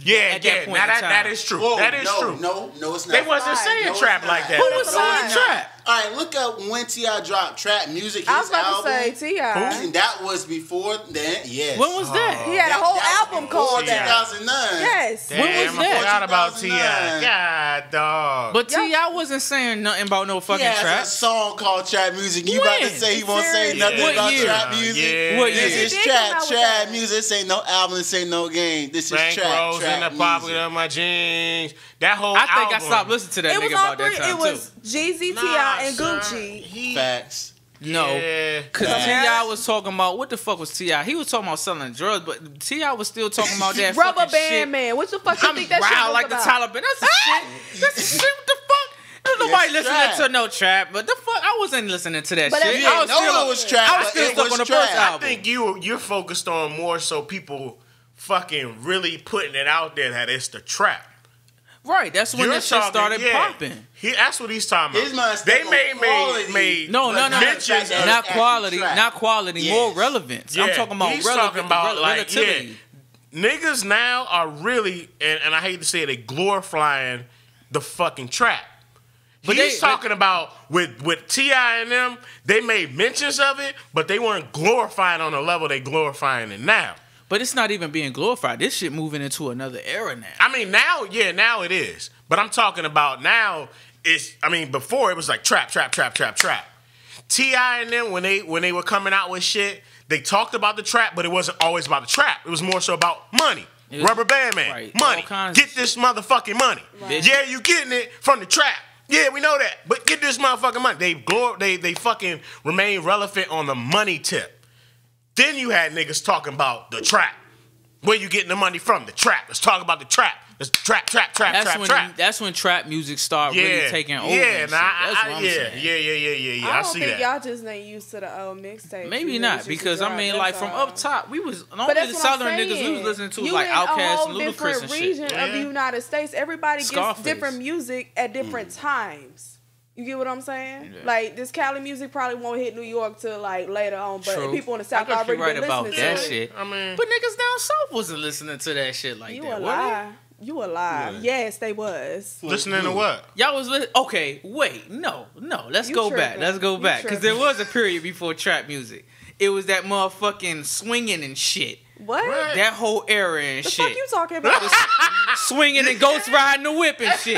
Yeah, At that point Now in that time. is true. Whoa, that is no, true. No, it's not. They wasn't Right. saying No, it's trap not. like that. Who was No, saying it's not. trap? All right, look up when T.I. dropped trap music. His I was about album. to say T.I. And that was before then. Yes. When was that? He had a whole album before called that. 2009. Yes. When was Damn, that? I forgot about 2009. T.I. God, dog. But T.I. wasn't saying nothing about no fucking He has trap. a song called Trap Music. You about to When? say he won't say Seriously? nothing What about year? trap music? Yeah. What year? This He is did trap, come out with trap that. music. This ain't no album. This ain't no game. This is Bank trap, rolls in the trap pocket music. of my jeans. That whole I think album. I stopped listening to that It was nigga all about that three. time It was too. Jeezy, Nah, T.I. and son. Gucci. Facts. No. Yeah. Cause Facts. T.I. was talking about what the fuck was T.I.? He was talking about selling drugs, but T.I. was still talking about that Rubber fucking Band shit. Man. What the fuck you I'm think that shit wild was like about? the Taliban. That's the shit. That's the shit. What the fuck? There's nobody Yes, listening trap. to no trap, but the fuck, I wasn't listening to that But shit. if You I didn't was know still, it was trap. I was but still it stuck was on the trap. first album. I think you're focused on more so people fucking really putting it out there that it's the trap. Right, that's when You're that shit talking- started yeah. popping. That's what he's talking about. His mind's They stuck on made quality. No, But not mentions the fact that of- Not it's quality, actually trap. not quality, Yes. more relevance. I'm Yeah, talking about he's relevant, talking about, like, relativity. Niggas now are really, and I hate to say it, they glorifying the fucking trap. But He's they- talking about with T.I. and them, they made mentions of it, but they weren't glorifying on the level they glorifying it now. But it's not even being glorified. This shit moving into another era now. I mean, now it is. But I'm talking about now, before it was like trap. T.I. and them, when they were coming out with shit, they talked about the trap, but it wasn't always about the trap. It was more so about money. It was- Rubber Band Man, right, money. all kinds Get of this motherfucking money. Right. Yeah, you getting it from the trap. Yeah, we know that. But get this motherfucking money. They fucking remain relevant on the money tip. Then you had niggas talking about the trap. Where you getting the money from? The trap. Let's talk about the trap. Let's trap. That's when trap music started really taking over. Yeah, and shit. That's what I'm saying. Yeah. I I don't see think that. y'all just ain't used to the old mixtape. Maybe not, because I mean, like from up top, we was But only that's the what I'm southern niggas we was saying. listening to You like in a Outkast whole and Ludacris different and shit. region of the Yeah. United States. Everybody gets Scarface. different music at different times. You get what I'm saying? Yeah. Like this Cali music probably won't hit New York till like later on, but True. people in the I South guess already you're right been about listening that to it. shit. I mean, But niggas down south wasn't listening to that shit like You that. a were they? lie. You a lie. What? Yes, they was. listening to what? Y'all was okay. Wait, no. Let's You go back. tripping. Let's go You back because there tripping. was a period before trap music. It was that motherfucking swinging and shit. What? Right. That whole era and The shit. fuck you talking about? Swinging and ghost riding the whip and shit.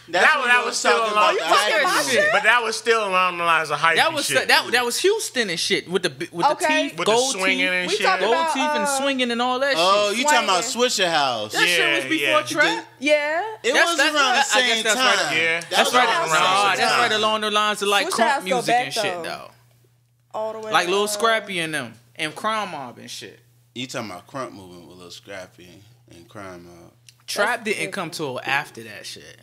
That was still talking along. about you the talking hype about music. shit? But that was still along the lines of hype. That was shit. that was Houston and shit with the Okay. teeth, With the gold swinging teeth, and We shit. talking gold about, teeth and swinging and all that Oh, shit. you talking about Swinging. Swisher House? That shit was before yeah. trap. Yeah. It That's- was that's- around the I guess same that's time. right. Yeah. That That's was right around around the the same same That's time. right along the lines of like Swisher crunk House go music back, and shit though. though. All the way. Like Lil Scrappy and them and Crime Mob and shit. You talking about Crunk movement with Lil Scrappy and Crime Mob? Trap didn't different. come till after that shit.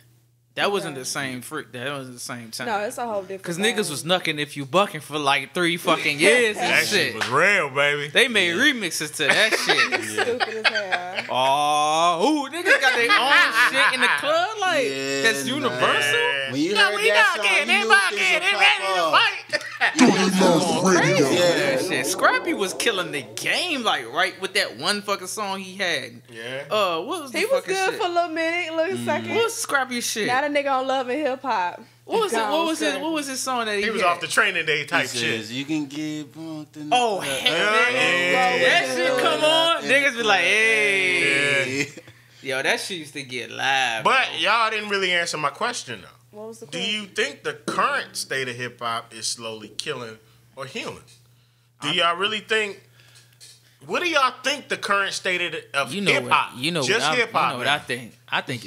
That wasn't the same freak. That wasn't the same time. No, it's a whole different. Cause niggas was knucking if you bucking for like 3 fucking years and That shit shit. was real, baby. They made remixes to that shit. stupid as hell. Oh, niggas got their own shit in the club. Like Yeah, that's man. universal. When you heard that song, you knew things would pop off. That Yeah. shit. Scrappy was killing the game like right with that one fucking song he had. Yeah. What was the He was fucking good shit? for a little minute, little second. What was Scrappy's shit? Now the nigga on Love and Hip Hop. What was it? Gone What was it? straight. What was his song that he He was had? off the training day He type shit. says you can get bumped in the Oh, club. hell yeah. That shit come on. Niggas be like, hey. Yeah. Yo, that shit used to get live. But y'all didn't really answer my question though. What was the Do question? you think the current state of hip hop is slowly killing or healing? Do y'all really think? What do y'all think the current state of hip hop? Just hip hop. You know what I think? I think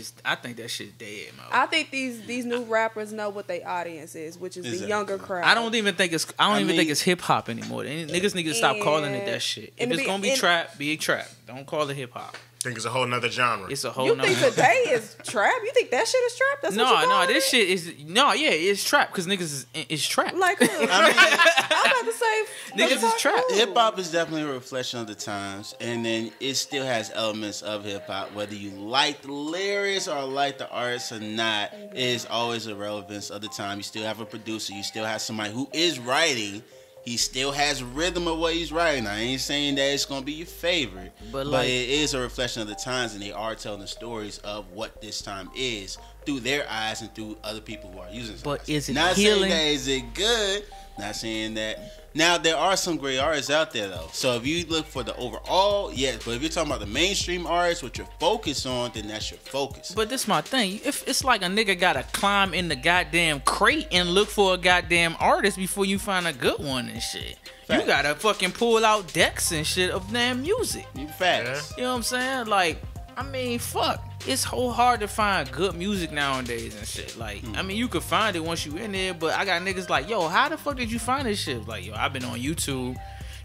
that shit dead, man. I think these new rappers know what their audience is, which is the younger crowd. I don't even think it's hip hop anymore. Niggas need to stop calling it that shit. If it's gonna be trap, be trap. Don't call it hip hop. Think it's a whole nother genre. It's a whole. You nother think today is trap? You think that shit is trap? That's what you call this it? shit is it's trap because niggas is trap. Like who? I'm about to say Niggas is trap. Hip hop is definitely a reflection of the times, and then it still has elements of hip hop. Whether you like the lyrics or like the artists or not, is always a relevance of the time. You still have a producer. You still have somebody who is writing. He still has rhythm of what he's writing. I ain't saying that it's gonna be your favorite, but it is a reflection of the times, and they are telling the stories of what this time is through their eyes and through other people who are using it. But is it not healing? saying that is it good? Not saying that. Now there are some great artists out there though. So if you look for the overall, yes. But if you're talking about the mainstream artists, what you're focused on, then that's your focus. But this my thing. If it's like a nigga gotta climb in the goddamn crate and look for a goddamn artist before you find a good one and shit. Facts. You gotta fucking pull out decks and shit of damn music. Facts. You know what I'm saying? Like, I mean, fuck. It's so hard to find good music nowadays and shit. Like, I mean, you could find it once you in there, but I got niggas like, yo, how the fuck did you find this shit? Like, yo, I've been on YouTube.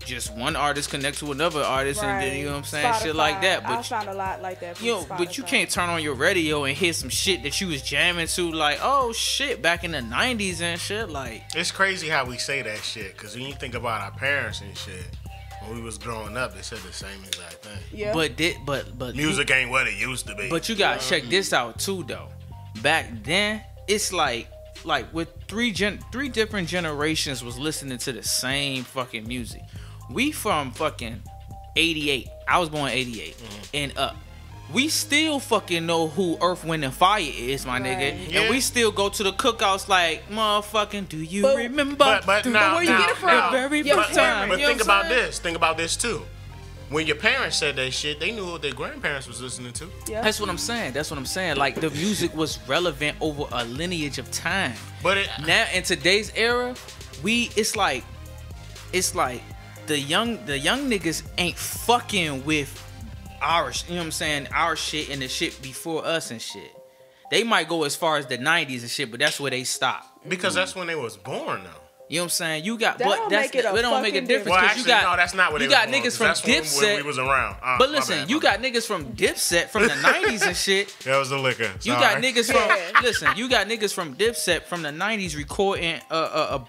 Just one artist connect to another artist, and then, you know what I'm saying? Spotify, shit like that. But I found a lot like that. From but you Spotify. can't turn on your radio and hear some shit that you was jamming to, like, oh shit, back in the 90s and shit. Like, it's crazy how we say that shit, because when you think about our parents and shit, when we was growing up, they said the same exact thing. Yeah. But Music ain't what it used to be. But you gotta check this out too, though. Back then, it's like with three different generations was listening to the same fucking music. We from fucking 88. I was born 88 and up. We still fucking know who Earth, Wind, and Fire is, my nigga. Yeah. And we still go to the cookouts like, motherfucking, do you remember? But now, where you get it from? The very Your first time. But You know think what I'm about saying? this. Think about this too. When your parents said that shit, they knew what their grandparents was listening to. Yeah. That's what I'm saying. Like, the music was relevant over a lineage of time. But Now in today's era, it's like the young niggas ain't fucking with our, you know what I'm saying, our shit and the shit before us and shit. They might go as far as the 90s and shit, but that's where they stop. because that's when they was born though. You know what I'm saying? You got, That but don't that's make it a it don't make a fucking difference. Well, 'cause actually, you got, no, that's not what you they got was born, niggas 'cause from that's when Dipset. we was around. But my listen, bad, you my got niggas from Dipset from the 90s and shit. That was the liquor. You Sorry. got niggas from Yeah. listen. You got niggas from Dipset from the 90s recording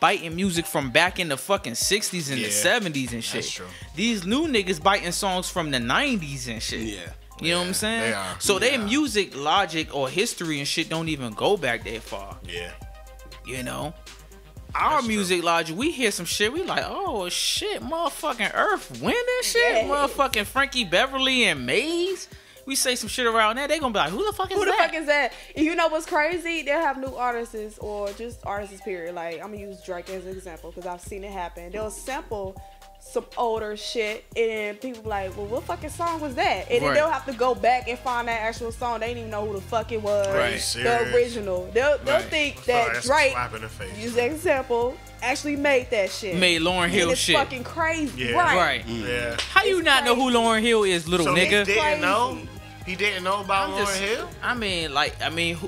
biting music from back in the fucking 60s and the 70s and shit. That's true. These new niggas biting songs from the 90s and shit. Yeah. You know what I'm saying? they are. So their music logic or history and shit don't even go back that far. Yeah. You know? Our music logic, we hear some shit, we like, oh shit, motherfucking Earth, Wind and shit, Yeah. motherfucking Frankie Beverly and Maze. We say some shit around there, they gonna be like, who the fuck is Who the that? fuck is that? And you know what's crazy? They'll have new artists or just artists, period. Like, I'm gonna use Drake as an example because I've seen it happen. They'll sample some older shit and people be like, well, what fucking song was that? And then Right. they'll have to go back and find that actual song. They didn't even know who the fuck it was. Right. The Serious? original. They'll Right. think Sorry, that that's a Drake, slap in the face. use that example, actually made that shit. Made Lauryn Hill and it's shit. fucking crazy. Yeah. Right. Right. Yeah. How you It's not know who crazy. Lauryn Hill is, little So he nigga? didn't know. Crazy. He didn't know about I'm Lauryn just- Hill. I mean,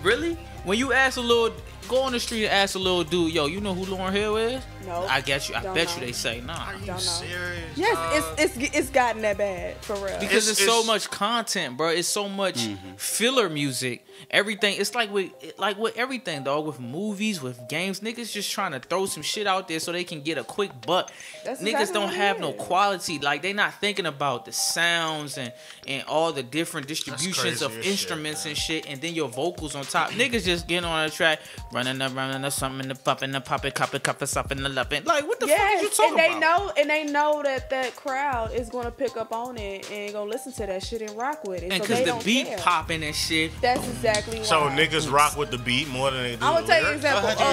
really? When you ask a little, go on the street and ask a little dude, yo, you know who Lauryn Hill is? No. I Don't bet know. you they say nah. Are you Don't know. serious? Yes, dog? it's gotten that bad for real. Because it's so It's- much content, bro. It's so much filler music. Everything. It's like with everything, dog. With movies, with games, niggas just trying to throw some shit out there so they can get a quick buck. That's Niggas exactly don't what it have no is. quality. Like, they not thinking about the sounds and all the different distributions of crazy as shit, instruments man. and shit, and then your vocals on top. Niggas just getting on a track, running up, something, the popping, the pop it, cop it, something, the lupping. Like, what the fuck is you Yes, talking and about? they know that crowd is gonna pick up on it and gonna listen to that shit and rock with it. And so because they the don't beat care. popping and shit. That's exactly why. So niggas rock with the beat more than they do. I'm gonna the tell you an lyrics? example.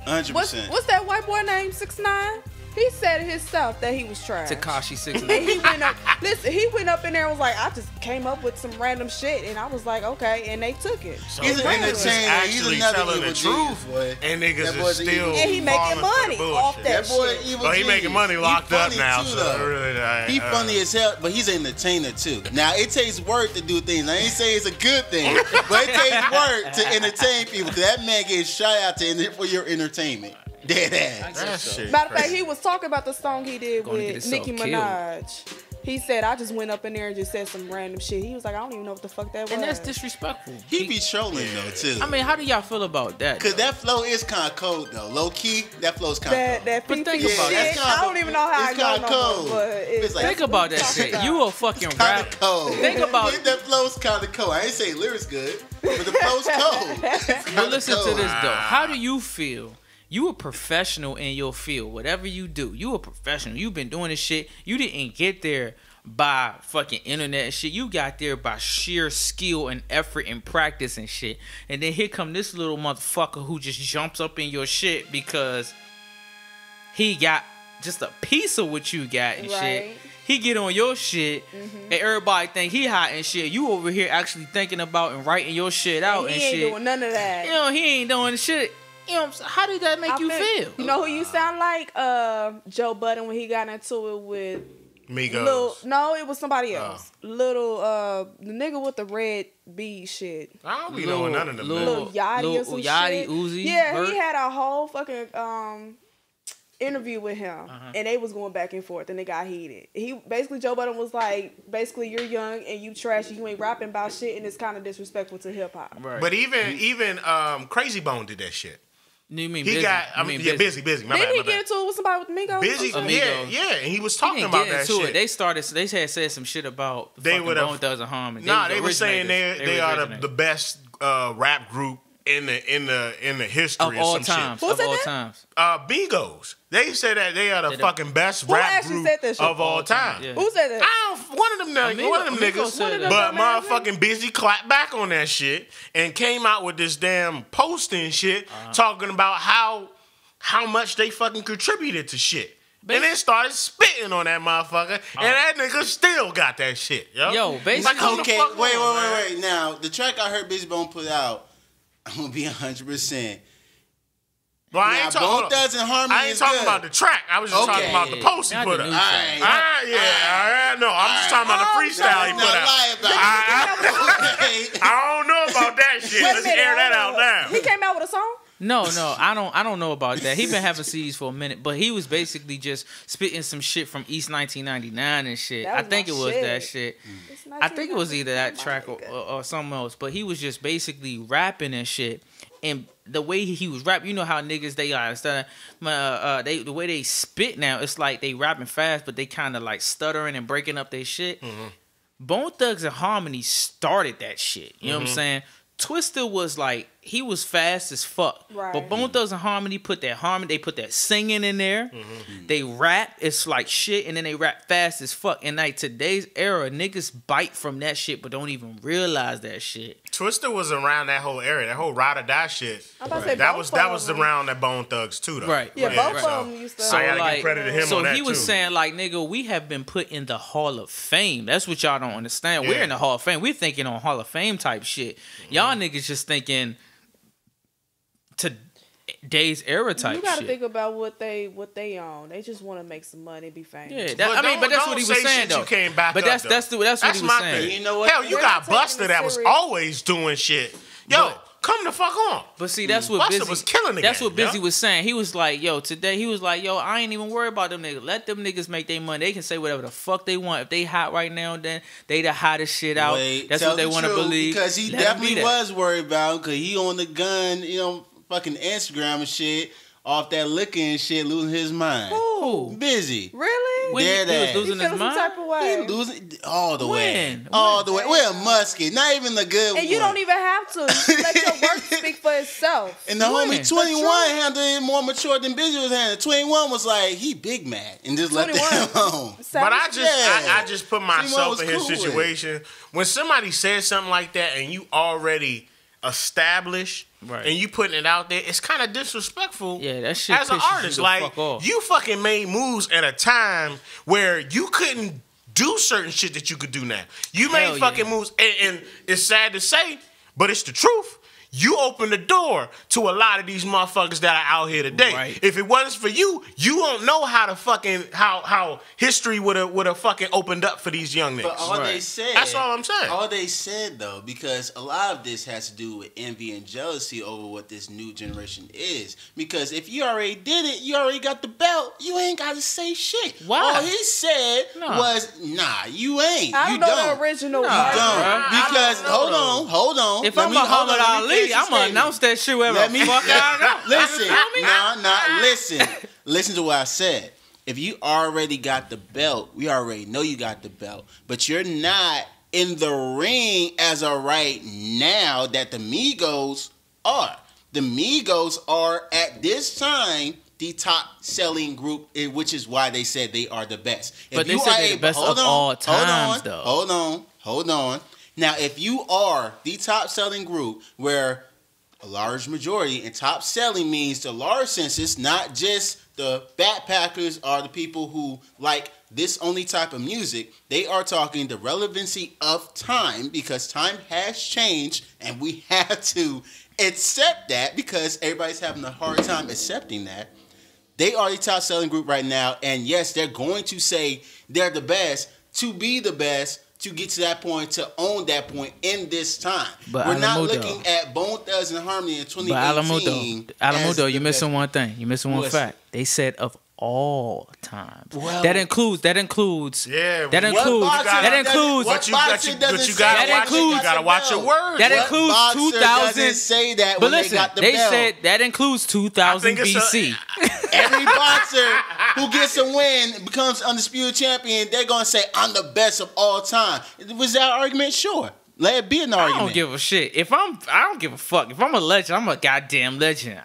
100%. 100%. What's that white boy name? 6ix9ine. He said it himself that he was trash. Tekashi 6. And he went up. Listen, he went up in there and was like, I just came up with some random shit, and I was like, okay, and they took it. So He's an entertainer. actually He's another telling the evil truth, genius, boy. and niggas That is boy's an still evil And he making falling for money the off bullshit. that That boy, shit. evil Oh, he making genius. money locked up funny now, too, so though. really, He funny as hell, but he's an entertainer too. Now it takes work to do things. I ain't saying it's a good thing, but it takes work to entertain people. 'Cause that man gets shot out for your entertainment. Dead ass. That shit Matter of fact, crazy. he was talking about the song he did Gonna get with himself Nicki killed. Minaj. He said, I just went up in there and just said some random shit. He was like, I don't even know what the fuck that was. And that's disrespectful. He be trolling though too. I mean, how do y'all feel about that? Cause though? that flow is kind of cold though. Low key, that flow's kind of that cold. that But PP think shit. about it. That's kinda- I don't even know how I it's go kinda no more, cold. but It's like- Think about that shit. You a fucking Kind rap. of cold. Think about- that flow's kind of cold. I ain't saying lyrics good, but the flow's cold. It's But kinda listen to cold. this though. How do you feel? You a professional in your field. Whatever you do, you a professional. You've been doing this shit. You didn't get there by fucking internet and shit. You got there by sheer skill and effort and practice and shit. And then here come this little motherfucker who just jumps up in your shit because he got just a piece of what you got and shit. Right. He get on your shit and everybody think he hot and shit. You over here actually thinking about and writing your shit out he and ain't shit. doing none of that. You know, he ain't doing shit. You know what I'm saying? How did that make I you feel? You know who you sound like? Joe Budden when he got into it with Migos. no, it was somebody else. Little the nigga with the red bead shit. I don't be knowing none of them. Little Yachty or some Yachty, shit. Uzi, Yeah, Vert. he had a whole fucking interview with him, and they was going back and forth, and they got heated. He basically Joe Budden was like, basically you're young and you trashy, you ain't rapping about shit, and it's kind of disrespectful to hip hop. Right. But even Crazy Bone did that shit. You mean He busy? got, You mean busy. busy. My Didn't he bad. get into it with somebody with Migos? Busy, Amigos. yeah, and he was He talking didn't about get that into shit. it. They started. They had said some shit about They fucking would've- Bone Thugs and Harmony. Nah, they were saying originators. they are the originators. best rap group in the history of all some times. shit. Who Of said all that? times. Migos. They say that they are the fucking best Who rap actually group said that shit? of all time. Yeah. Who said that? One of them Amigos niggas, said that. but One of them motherfucking Busy clapped back on that shit and came out with this damn posting shit talking about how much they fucking contributed to shit. And then started spitting on that motherfucker, and that nigga still got that shit, yo. Yo, basically- Like, come the Okay, fuck wait. on, man. Now, the track I heard Busy Bone put out, I'm gonna be 100%. Well, I Now, ain't talking Bone about, Thugs and Harmony I ain't is talking good. about the track. I was just Okay. talking about the post he Not put the up. new All track. right, no, I'm just talking about the freestyle he Now, put out. lie about it. I don't know about that shit. Wait a Let's minute, air that hold out on. now. He came out with a song? No, I don't know about that. He been having CDs for a minute, but he was basically just spitting some shit from East 1999 and shit. That I was think my it was shit. that shit. It's I think it was either that 1999, track my nigga. or something else, but he was just basically rapping and shit. And the way he was rapping, you know how niggas they are the way they spit now, it's like they rapping fast, but they kind of like stuttering and breaking up their shit. Bone Thugs and Harmony started that shit. You know what I'm saying? Twister was like, he was fast as fuck. Right. But Bone Thugs and Harmony put that harmony, they put that singing in there. They rap, it's like shit, and then they rap fast as fuck. And like today's era, niggas bite from that shit but don't even realize that shit. Twister was around that whole area, that whole ride or die shit. I'm about to say That both was of them. around that Bone Thugs too, though. Right. Yeah, right, both right. of them used to. So I gotta like, give credit to him so on that he was too. saying like, nigga, we have been put in the Hall of Fame. That's what y'all don't understand. We're Yeah. in the Hall of Fame. We're thinking on Hall of Fame type shit. Y'all niggas just thinking today's era type You gotta shit. think about what they own. They just want to make some money, be famous. Yeah, But I mean, but that's don't what he say was saying shit though. you can't back but up, that's though. that's what he was my saying. thing. You know what? Hell, you We're got not taking Buster it that was serious. always doing shit. Yo, come the fuck on. But see, that's what Buster Busy was killing the That's game, what Busy yo. was saying. He was like, yo, today he was like, yo, I ain't even worried about them niggas. Let them niggas make their money. They can say whatever the fuck they want. If they hot right now, then they the hottest shit out. Wait, That's tell what they the want to truth, believe. because he Let 'em be definitely that. was worried about because he on the gun, fucking Instagram and shit, off that liquor and shit, losing his mind. Who? Busy. Really? When Dead he was ass. losing He his feeling some mind. type of way. He losing all the way. When? All the way. We're a musket, not even the good one. And you don't even have to. You let your work speak for itself. And the When? homie 21 handled it more mature than Busy was handling. 21 was like, he big mad and just left 21. it alone. But I just Yeah. I just put myself was in his cool with it. situation. When somebody says something like that and you already established, Right. and you putting it out there, it's kind of disrespectful. Yeah, that shit as an pisses artist, you the like fuck off. you fucking made moves at a time where you couldn't do certain shit that you could do now. You made Hell fucking yeah. moves, and it's sad to say, but it's the truth. You opened the door to a lot of these motherfuckers that are out here today. Right. If it wasn't for you, you don't know how to fucking how history would have fucking opened up for these young niggas. But all they Right. said, That's all I'm saying. All they said though, because a lot of this has to do with envy and jealousy over what this new generation is. Because if you already did it, you already got the belt. You ain't got to say shit. Why? All he said Nah. was, "Nah, you ain't. I you don't know don't. the original. Nah, part. Don't." bruh. Because hold on. If Let I'm me- hold on, Muhammad let me Ali, finish this I'm gonna statement. announce that shit wherever Let the me fuck I go. listen. Listen to what I said. If you already got the belt, we already know you got the belt, but you're not in the ring as of right now that the Migos are. The Migos are at this time the top selling group, which is why they said they are the best. If But they you said are they're the able- best hold of on, all times, though. Hold on. Now, if you are the top selling group where a large majority, and top selling means the large census, not just the backpackers or the people who like this only type of music. They are talking the relevancy of time, because time has changed and we have to accept that, because everybody's having a hard time accepting that. They are the top selling group right now, and yes, they're going to say they're the best to be the best, to get to that point, to own that point in this time. But we're not Allamuto. looking at Bone Thugs and Harmony in But 2018. Alamuto, you're missing one thing. You're missing one What's fact. They said of all times. Well- that includes. Yeah, that includes. What That boxer includes. what But you boxer got doesn't you say gotta that watch includes- you gotta watch your words. That What includes boxer 2000. doesn't say that But when listen, they got the they belt. said that includes 2000 I think it's BC. Every boxer who gets a win becomes undisputed champion. They're gonna say, "I'm the best of all time." Was that argument? Sure. Let it be an I argument. don't give a shit. I don't give a fuck. If I'm a legend, I'm a goddamn legend.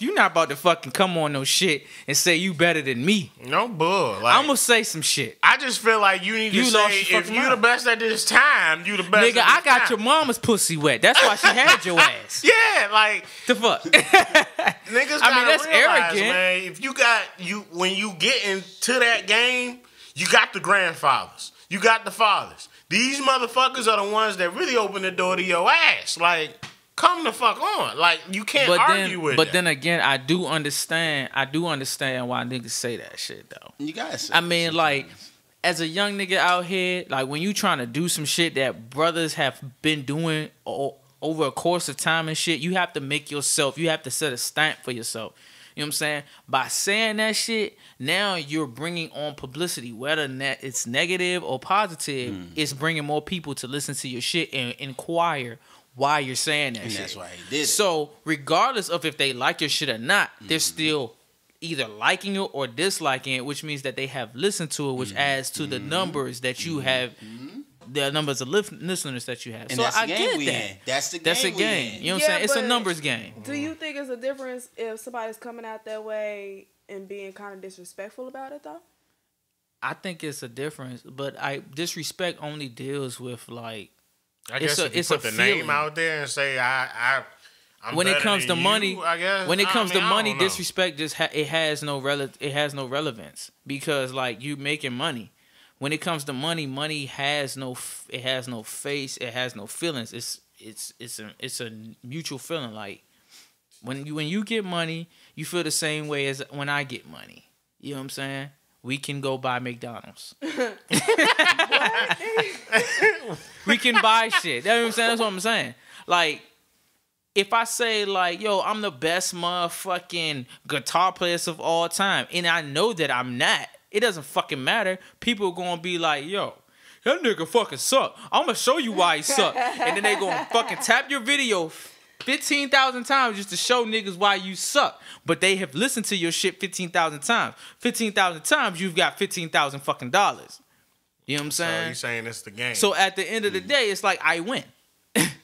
You're not about to fucking come on no shit and say you better than me. No bull. Like, I'm gonna say some shit. I just feel like you need to You lost say, your if fucking you the mind. best at this time, you the best. Nigga, at I this got time. your mama's pussy wet. That's why she had your ass. Yeah, like The fuck? niggas. I mean, gotta that's realize, arrogant. man. If you got when you get into that game, you got the grandfathers, you got the fathers. These motherfuckers are the ones that really open the door to your ass. Like, come the fuck on. Like, you can't argue with but that. then again, I do understand why niggas say that shit though. You guys. I mean, like, as a young nigga out here, like when you trying to do some shit that brothers have been doing over a course of time and shit, you have to make yourself, you have to set a stamp for yourself. You know what I'm saying? By saying that shit, now you're bringing on publicity, whether it's negative or positive. It's bringing more people to listen to your shit and inquire why you're saying that And shit. that's why he did it. So regardless of if they like your shit or not, they're still either liking it or disliking it, which means that they have listened to it, which adds to the numbers that you have, the numbers of listeners that you have. And so that's I the game get we that. in. That's the game. That's a we game. in. You know what Yeah, I'm saying? It's a but numbers game. Do you think it's a difference if somebody's coming out that way and being kind of disrespectful about it though? I think it's a difference, but disrespect only deals with like I guess if you it's put a the name feeling. out there and say I'm when it better comes to than money, you, I guess. when it comes to I money, don't know. disrespect just it has no relevance because like you making money. When it comes to money, money has no face, it has no feelings. It's a mutual feeling. Like when you get money, you feel the same way as when I get money. You know what I'm saying? We can go buy McDonald's. We can buy shit. That's what I'm saying. That's what I'm saying. Like, if I say like, yo, I'm the best motherfucking guitar players of all time, and I know that I'm not, it doesn't fucking matter. People are gonna be like, yo, that nigga fucking suck. I'm gonna show you why he suck. And then they gonna fucking tap your video 15,000 times just to show niggas why you suck. But they have listened to your shit 15,000 times. 15,000 times, you've got 15,000 fucking dollars. You know what I'm So saying? you saying it's the game. So at the end of the day, it's like I win.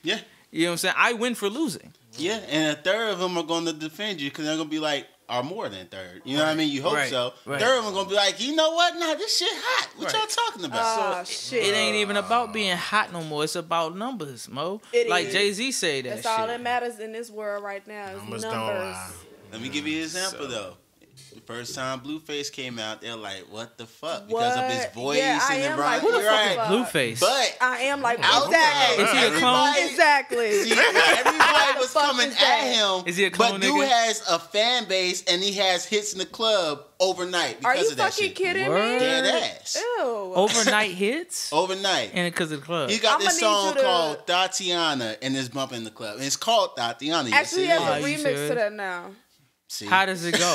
Yeah. You know what I'm saying? I win for losing. Yeah, and a third of them are going to defend you because they're going to be like, are more than third. You know what I mean? You hope Right. so. Right. Third one gonna be like, you know what? Nah, this shit hot. What y'all talking about? Oh, shit. It ain't even about being hot no more. It's about numbers, Mo. It Like is. Jay-Z say that That's shit. all that matters in this world right now is Numbers numbers. don't lie. Let me give you an example though. The first time Blueface came out, they're like, "What the fuck?" Because of his What? voice Yeah, I and am the like, rhyme. who the Right. fuck? Blueface. But I am like, out exactly. there, Is he a clone? everybody- Exactly. See, everybody was fuck coming is at that? him. Is he a clone But dude nigga? has a fan base and he has hits in the club overnight Are because you of that fucking shit. kidding Word. me? Dead ass. Ew. Overnight hits? Overnight. And because of the club. He got I'ma this need song you to- called Tatiana and it's bumping in the club. And it's called Tatiana. You Actually, he see has that? a Oh, you remix serious? to that now. See? How does it go?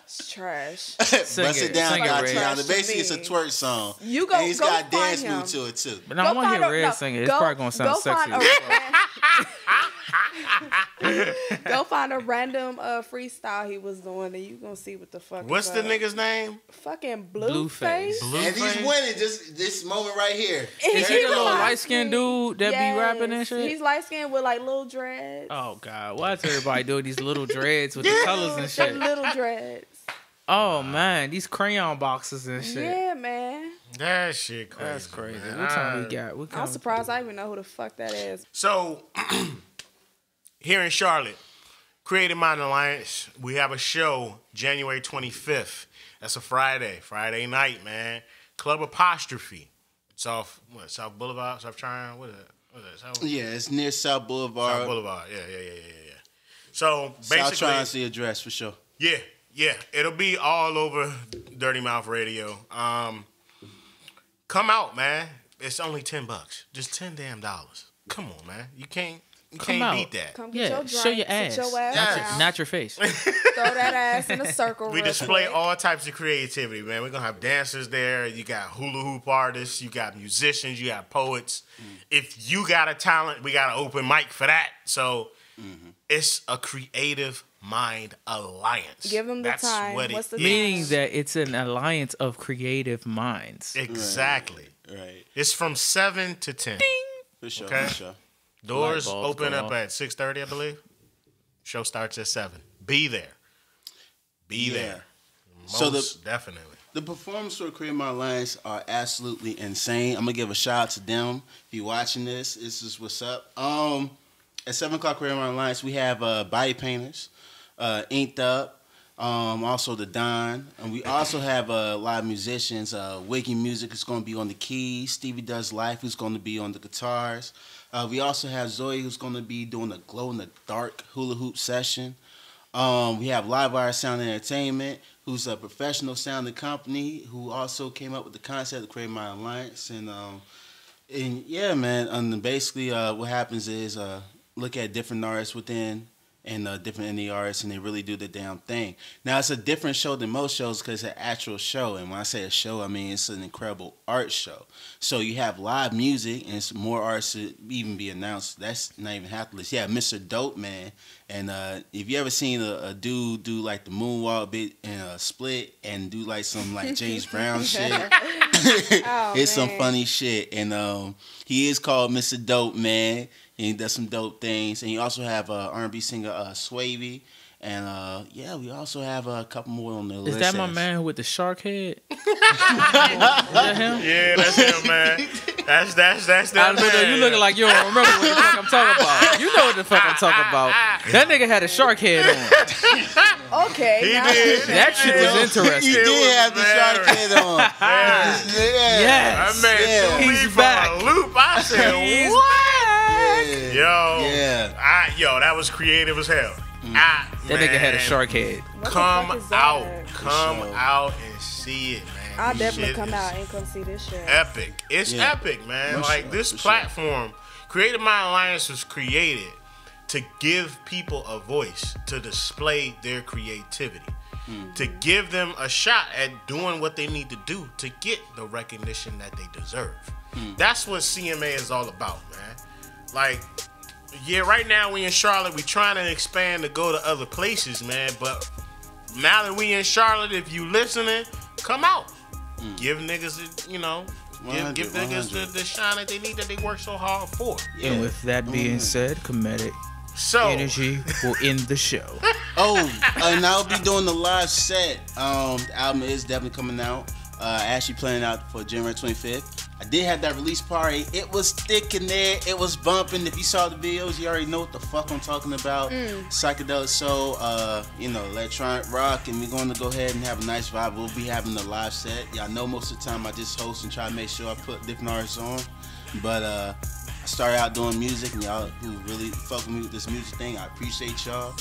It's trash. Bust it down, Sing it, Red. Tatiana. Trash to Basically, it's a me. twerk song. You go- and he's go got a dance find him. move to it too. But I want to hear Red sing it. It's probably going to sound sexy. Go find a random freestyle he was doing, and you gonna see what the fuck. What's is the up. nigga's name? Fucking Blueface. Blueface. And he's winning just this moment right here. Is he the little reminds light-skinned me- dude that Yes. be rapping and shit? He's light skinned with like little dreads. Oh, God. Why is everybody doing these little dreads with the colors and Them shit? little dreads. Oh, man. These crayon boxes and shit. Yeah, man. That shit crazy. That's crazy. man. What time we got? What I'm time surprised I even know who the fuck that is. So, here in Charlotte, Creative Mind Alliance, we have a show January 25th. That's a Friday night, man. Club Apostrophe. South Boulevard, South Tryon, what is it? South Yeah, it's near South Boulevard. Boulevard. Yeah. So, South basically, Trion's the address for sure. yeah. It'll be all over Dirty Mouth Radio. Come out, man. It's only $10. Just $10 damn dollars. Come on, man. You can't out. beat that. Come get Yeah, your drink, show your ass. sit your ass Yes. down, Not your face. throw that ass in a circle. We real display quick. all types of creativity, man. We're gonna have dancers there. You got hula hoop artists. You got musicians. You got poets. If you got a talent, we got an open mic for that. So it's a creative mind alliance. Give them the That's time. What What's it the is. Meaning that it's an alliance of creative minds. Exactly. Right. It's from 7 to 10. For sure. Okay. For sure. Doors Light bulbs open go up off. at 6:30, I believe. Show starts at 7. Be there. Be there. So Most definitely. The performance for Creative Mind Alliance are absolutely insane. I'm gonna give a shout out to them. If you're watching this is what's up. At 7 o'clock Creative Mind Alliance, we have body painters, Inked Up, also the Don, and we also have live musicians. Wiggy Music is going to be on the keys. Stevie Does Life who's going to be on the guitars. We also have Zoe who's going to be doing a glow in the dark hula hoop session. We have Live Wire Sound Entertainment, who's a professional sounding company who also came up with the concept of Creative Mind Alliance. And yeah, man. And basically, what happens is look at different artists within and different indie artists, and they really do the damn thing. Now, it's a different show than most shows because it's an actual show. And when I say a show, I mean it's an incredible art show. So you have live music, and it's more artists to even be announced. That's not even half the list. Yeah, Mr. Dope Man. And if you ever seen a dude do like the moonwalk bit and a split and do like some like James Brown shit, it's some funny shit. And he is called Mr. Dope Man. And he does some dope things. And you also have R&B singer Swavy. And yeah, we also have a couple more on the list. Is that my man with the shark head? Is that him? Yeah, that's him, man. That's that man. You looking like you don't remember what the fuck I'm talking about. You know what the fuck I'm talking about. That nigga had a shark head on. Okay. He now- did. That shit was interesting. You did have the shark head on. Yes. That man threw me He's for back. a loop. I said, He's what? back. Yo, that was creative as hell. That nigga had a shark head. What the Come fuck is that? out. Come out and see it, man. I'll This definitely shit come is out and come see this shit. Epic. It's Yeah. epic, man. For Like sure, this for sure. platform, Creative Mind Alliance was created to give people a voice to display their creativity. To give them a shot at doing what they need to do to get the recognition that they deserve. That's what CMA is all about, man. Like, yeah, right now we in Charlotte, we trying to expand to go to other places, man. But now that we in Charlotte, if you listening, come out. Give niggas, give 100, niggas the shine that they need, that they work so hard for. And with that being said, Kemetic So Energy will end the show. Oh, and I'll be doing the live set. The album is definitely coming out. Actually planning out for January 25th. I did have that release party. It was thick in there. It was bumping. If you saw the videos, you already know what the fuck I'm talking about. Psychedelic soul, electronic rock, and we're going to go ahead and have a nice vibe. We'll be having the live set. Y'all know most of the time I just host and try to make sure I put different artists on. But I started out doing music, and y'all who really fuck with me with this music thing, I appreciate y'all.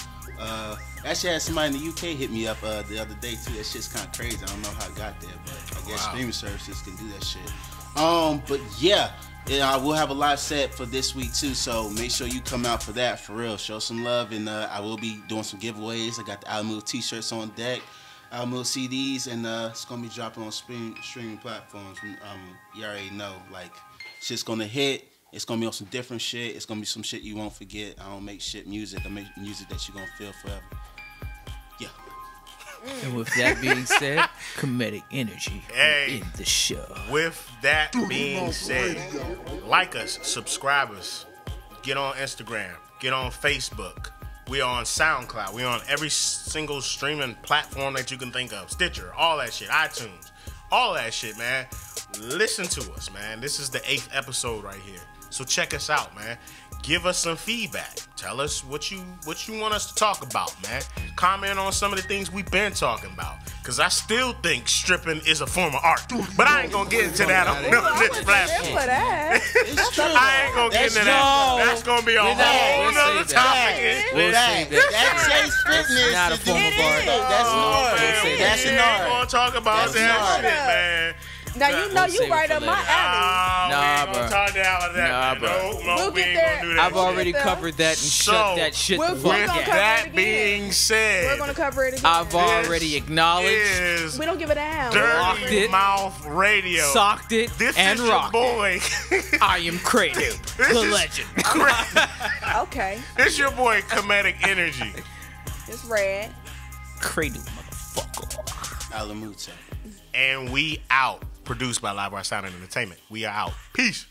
Actually had somebody in the UK hit me up the other day too. That shit's kind of crazy. I don't know how it got there, but I guess streaming services can do that shit. But yeah, I will have a live set for this week too, so make sure you come out for that, for real. Show some love, and I will be doing some giveaways. I got the Allamuto t-shirts on deck, Allamuto CDs, and it's gonna be dropping on streaming platforms. You already know, like, shit's gonna hit. It's gonna be on some different shit. It's gonna be some shit you won't forget. I don't make shit music. I make music that you're gonna feel forever. Yeah. And with that being said, Kemetic Energy will end the show. With that being said, like us, subscribe us, get on Instagram, get on Facebook. We are on SoundCloud. We are on every single streaming platform that you can think of. Stitcher, all that shit, iTunes, all that shit, man. Listen to us, man. This is the 8th episode right here. So check us out, man. Give us some feedback. Tell us what you want us to talk about, man. Comment on some of the things we've been talking about. Cause I still think stripping is a form of art. But I ain't gonna get into that on this platform. I ain't gonna get into that. That's gonna be a whole nother topic. We'll say That takes fitness. not a form of art. That's an art. That's an art. We ain't gonna talk about that shit, man. Now you know you right up my alley. Nah, we ain't gonna talk about that, man. No, We'll we get ain't there. gonna do that. I've already covered that and shut that shit the we're fuck gonna down. With cover that it again. being said, We're gonna cover it again. I've already acknowledged, is We don't give a damn. Locked Dirty it, Mouth Radio. socked it, This and is your rocked it. boy. I am Kratos, This the is- legend. Okay. This your boy Kemetic Energy. It's red. Kratos, motherfucker. Allamuto. And we out. Produced by Live Sound and Entertainment. We are out. Peace.